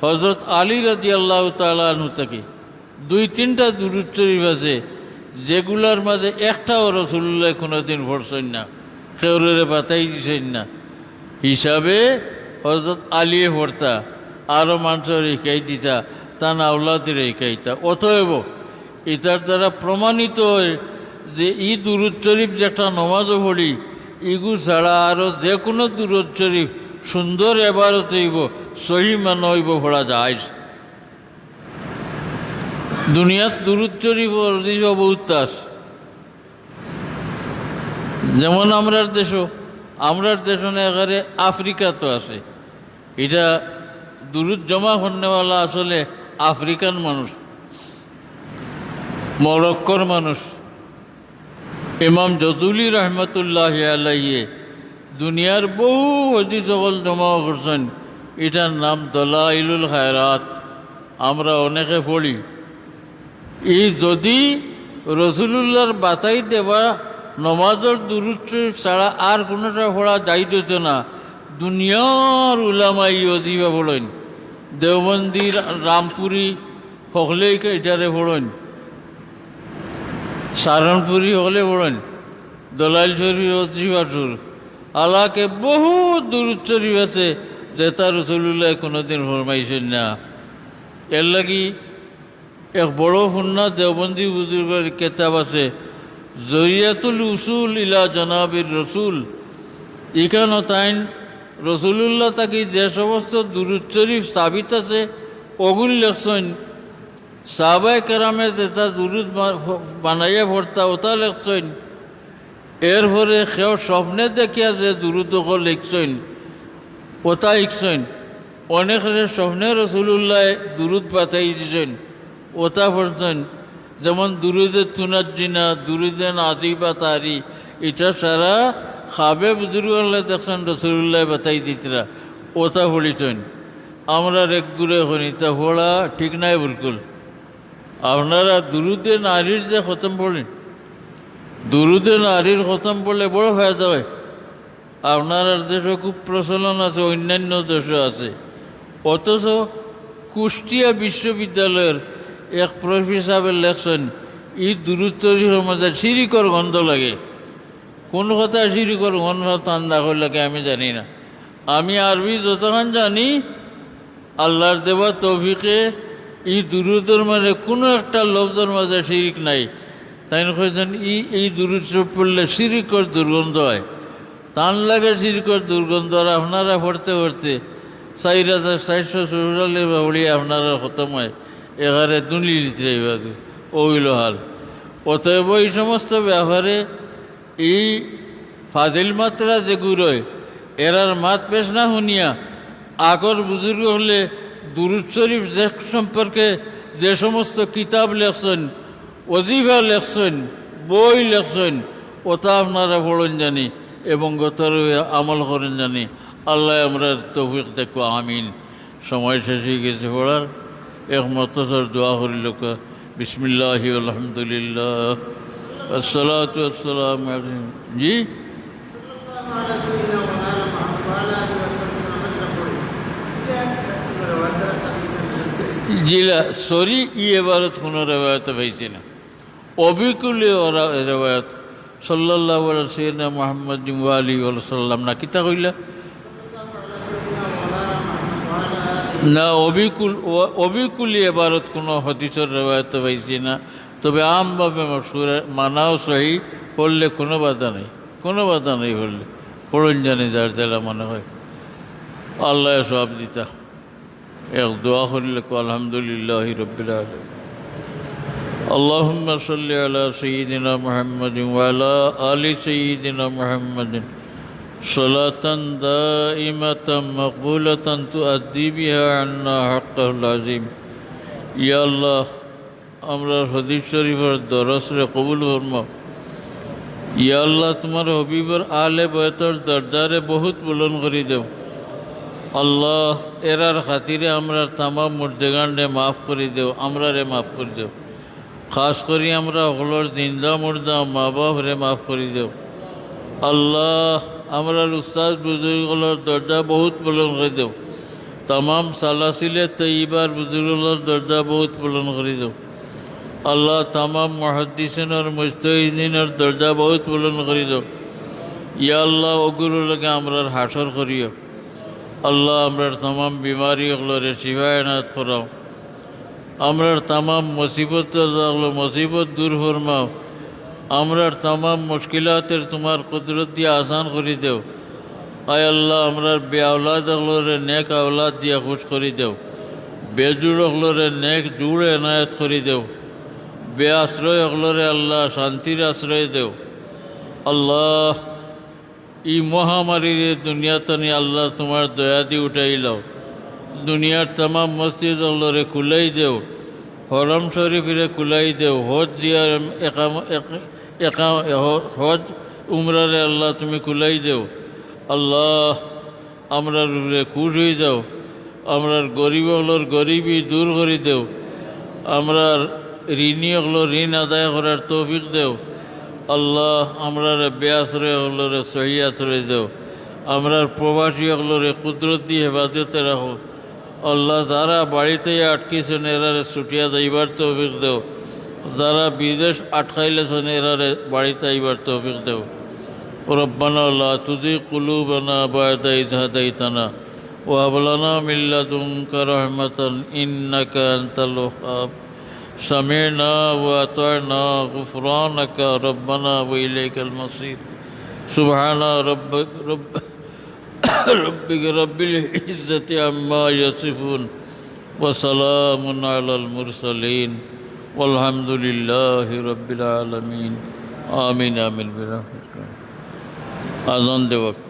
হজরত আলী রাদিয়াল্লাহু তাআলা আনহু থেকে 2-3টা দুরুদ শরীফ আছে যেগুলার মাঝে একটাও রসুল্লাহ কোনোদিন পড়ছেন না, কেউরে বাতাই দিছেন না, হিসাবে হজরত আলিয়ে পড়তা, আরও মানুষের শিকাই দিতা, তা না আওলাদের শিকাইতা। অতএব এটার দ্বারা প্রমাণিত হয় যে এই দুরুদ শরীফ যে একটা নমাজও পড়ি, ইগু ছাড়া আরও যে কোনো দুরুদ শরীফ সুন্দর এবারত হইব, সহি মান হইব, পড়া যায়। দুনিয়াত দুরুদ শরীফ বহুত আছে, যেমন আমরার দেশ না এখানে আফ্রিকা তো আছে, এটা দুরুদ জমা করনেওয়ালা আসলে আফ্রিকান মানুষ, মরক্কোর মানুষ। ইমাম জজুলি রহমতুল্লাহ আলাইহি দুনিয়ার বহু হদিস সকল জমা করছেন, এটার নাম দলাইলুল খায়রাত, আমরা অনেকে পড়ি। এই যদি রসুলুল্লাহর বাতাই দেওয়া নমাজের দুরুদ শরীফ ছাড়া আর কোনোটা পড়া যাইত না, দুনিয়ার উলামাই অজিবা পড়েন, দেওবন্দি রামপুরি হকলেই এটারে পড়েন, সারনপুরি হলে পড়েন, দলাইল শরীফ অজিবাসুর আলাকে বহু দুরুদ শরীফ আছে যেটা রসুল্লাহ কোনোদিন ফরমাইছেন না। এর লাগি এক বড় ফুন্না দেওবন্দি বুজুর্গের কেতাব আছে, জরিয়াতুল উসুল ইলা জনাবির রসুল। এখানে তাইন রসুল্লাহ তাকে যে সমস্ত দুরুদ শরীফ সাবিত আছে ওগুন লেখছেন, সাহাবায়ে কেরামে যেটা দুরুদ বানাইয়া পড়তা ওটা লেখছেন। এরপরে কেউ স্বপ্নে দেখিয়া যে দুরুদ লিখছেন ওটা লিখছেন। অনেকের স্বপ্নে রসুল্লাহ দুরুদ বাতাই দিয়েছেন, ওটা পড়ছেন। যেমন দুরুদে তুনাজ্জিনা, দুরুদে নাজিবা তারি, এটা সারা খাবে বুজুর্গলে দেখছেন রসুল্লাহ বাতাই দিতরা, ওটা পড়িছেন। আমরা রেগুলে হনি তা পড়া ঠিক নাই বিলকুল। আপনারা দুরুদে নারীর যে খতম পড়েন, দুরুদে নারীর খতম পড়লে বড় ফায়দা হয়। আপনার দেশে খুব প্রচলন আছে, অন্যান্য দেশও আছে। অথচ কুষ্টিয়া বিশ্ববিদ্যালয়ের এক প্রফেসর লেখছেন, এই দুরুদ শরীফের মধ্যে শিরিকর গন্ধ লাগে। কোন কথা শিরিকর গন্ধ তান্দা লাগে আমি জানি না। আমি আরবি যতক্ষণ জানি, আল্লাহর দেওয়া তৌফিকে এই দুরুদের মানে কোনো একটা লফজের মাঝে শিরিক নাই। তাই কইছেন এই দুরুদ শরীফ পড়লে শিরিকর দুর্গন্ধ হয়, টান লাগে শিরিকর দুর্গন্ধ। আর আপনারা পড়তে পড়তে 4,444 বড়ি আপনারা খতম হয়, এগারে দুলি দিতে ওইল হাল। অতএব এই সমস্ত ব্যাপারে এই ফাজিল মাত্রা যেগুলোয় এরার মাত পেশ না শুনিয়া আগর বুজুর্গ হলে দুরুদ শরীফ যে সম্পর্কে যে সমস্ত কিতাব লেখছেন, ওজিফা লেখছেন, বই লেখছেন, ওটা আপনারা পড়েন জানি এবং গতর আমল করেন জানি। আল্লাহ আমরা তৌফিক দেখো, আমিন। সময় শেষ হয়ে গেছে পড়ার। এক মতসর দোয়া করিল, বিসমিল্লাহি আলহামদুলিল্লাহ আসসালাতু আসসালামু আলাইহি। জি জিলা সরি ই এবারত কোনো রেবায়ত পাইছে না। অবিকুলে ওরা রেওয়ায়ত সাল্লাল্লাহু আলা সাইয়্যিদিনা মুহাম্মাদ ওয়া আলিহি ওয়া সাল্লাম না কিতা কইলা না অবিকুলি এবারত কোনো হাদিসের রেওয়ায়ত পাইছি না, তবে আমভাবে মশহুর মানাও সহি, পড়লে কোনো বাধা নেই, কোনো বাধা নেই, পড়লে পড়ুন জানি যার জেলা মনে হয়। আল্লাহ সব দিতা এক দোয়া করলে আলহামদুলিল্লাহি রাব্বিল আলামিন। আল্লাহুম্মা সাল্লি আলা সাইয়্যিদিনা মুহাম্মাদিন ওয়া আলা আলি সাইয়্যিদিনা মুহাম্মাদিন সালাতান দাইমাতান মাকবুলাতান তুআদ্দি বিহা আন্না হাক্কাহুল আযীম। ইয়া আল্লাহ, আমরা হাদিস শরীফের দরসরে কবুল ফরমাও। ইয়া আল্লাহ, তোমার হবিবর আলে বয়তর দরজারে বহুত বুলন্দ করে দেও। আল্লাহ, এরার খাতিরে আমরা তামাম মুর্দেগানরে মাফ করে দেও, আমরারে মাফ করে দেও। খাস করি আমরা হলোর জিন্দা মুর্দা মা বাপরে মাফ করে দেও। আল্লাহ, আমরার উস্তাদ বুজুর্গগুলোর দরজা বহুত বুলন্দ করে দেও। তামাম সালাসিলে তৈবার বুজুর্গগুলোর দরজা বহুত বুলন্দ করে দেও। আল্লাহ, তামাম মুহাদ্দিসিনের মুজতাহিদিনের দরজা বহুত বুলন্দ করে দেও। ইয়া আল্লাহ, ওগুলোর লগে আমরার হাসর করিও। আল্লাহ, আমরার তামাম বিমারিগুলোরে শিফা এনায়েত করাও। আমরার তামাম মুসিবত দূর ফরমাও। আমরার তামাম মুশকিলাতের তোমার কুদরত দিয়ে আসান করে দেও। আয় আল্লাহ, আমরার বে আওলাদ হলরে নেক আওলাদ দিয়া খুশ করে দেও। বেজুড় হলরে নেক জুড় এনায়েত করে দেও। বে আশ্রয় হলরে আল্লাহ শান্তির আশ্রয় দেও। আল্লাহ, ই মহামারীর দুনিয়াতনি আল্লাহ তোমার দয়া দিয়ে উঠাই লও। দুনিয়ার তামাম মসজিদ হলরে খুলাই দেও। হরম শরীফরে খুলাই দেও। হজ জিয়ার হজ উমরারে আল্লাহ তুমি খুলাই দেও। আল্লাহ, আমরার উপরে খুশ হয়ে যাও। আমরার গরিব হলোর গরিবই দূর করে দেও। আমরার ঋণী হলো ঋণ আদায় করার তৌফিক দেও। আল্লাহ, আমরার বেআশ্রয় হলোরে সহি আশ্রয় দেও। আমরার প্রবাসী হলোরে কুদরতি হেফাজতে রাখো। আল্লাহ, যারা বাড়িতেই আটকিছেন এরারে ছুটিয়া যাইবার তৌফিক দেও। যারা বিদেশ আটকাইলেছেন এরারে বাড়িতে আইবার তৌফিক দেও। রব্বানা লা তুযিগ কুলুবানা বা'দা ইয হাদাইতানা ওয়া হাব লানা মিন লাদুনকা রাহমাতান ইন্নাকা আনতাল ওয়াহ্হাব। সামি'না ওয়া আতা'না গুফরানাকা রব্বানা ওয়া ইলাইকাল মাসির। সুবহানা রাব্বিকা রাব্বিল ইজ্জাতি আম্মা ইয়াসিফুন ওয়া সালামুন আলাল মুরসালিন walhamdulillahi rabbil alamin amin amin birahmatika azan de vakt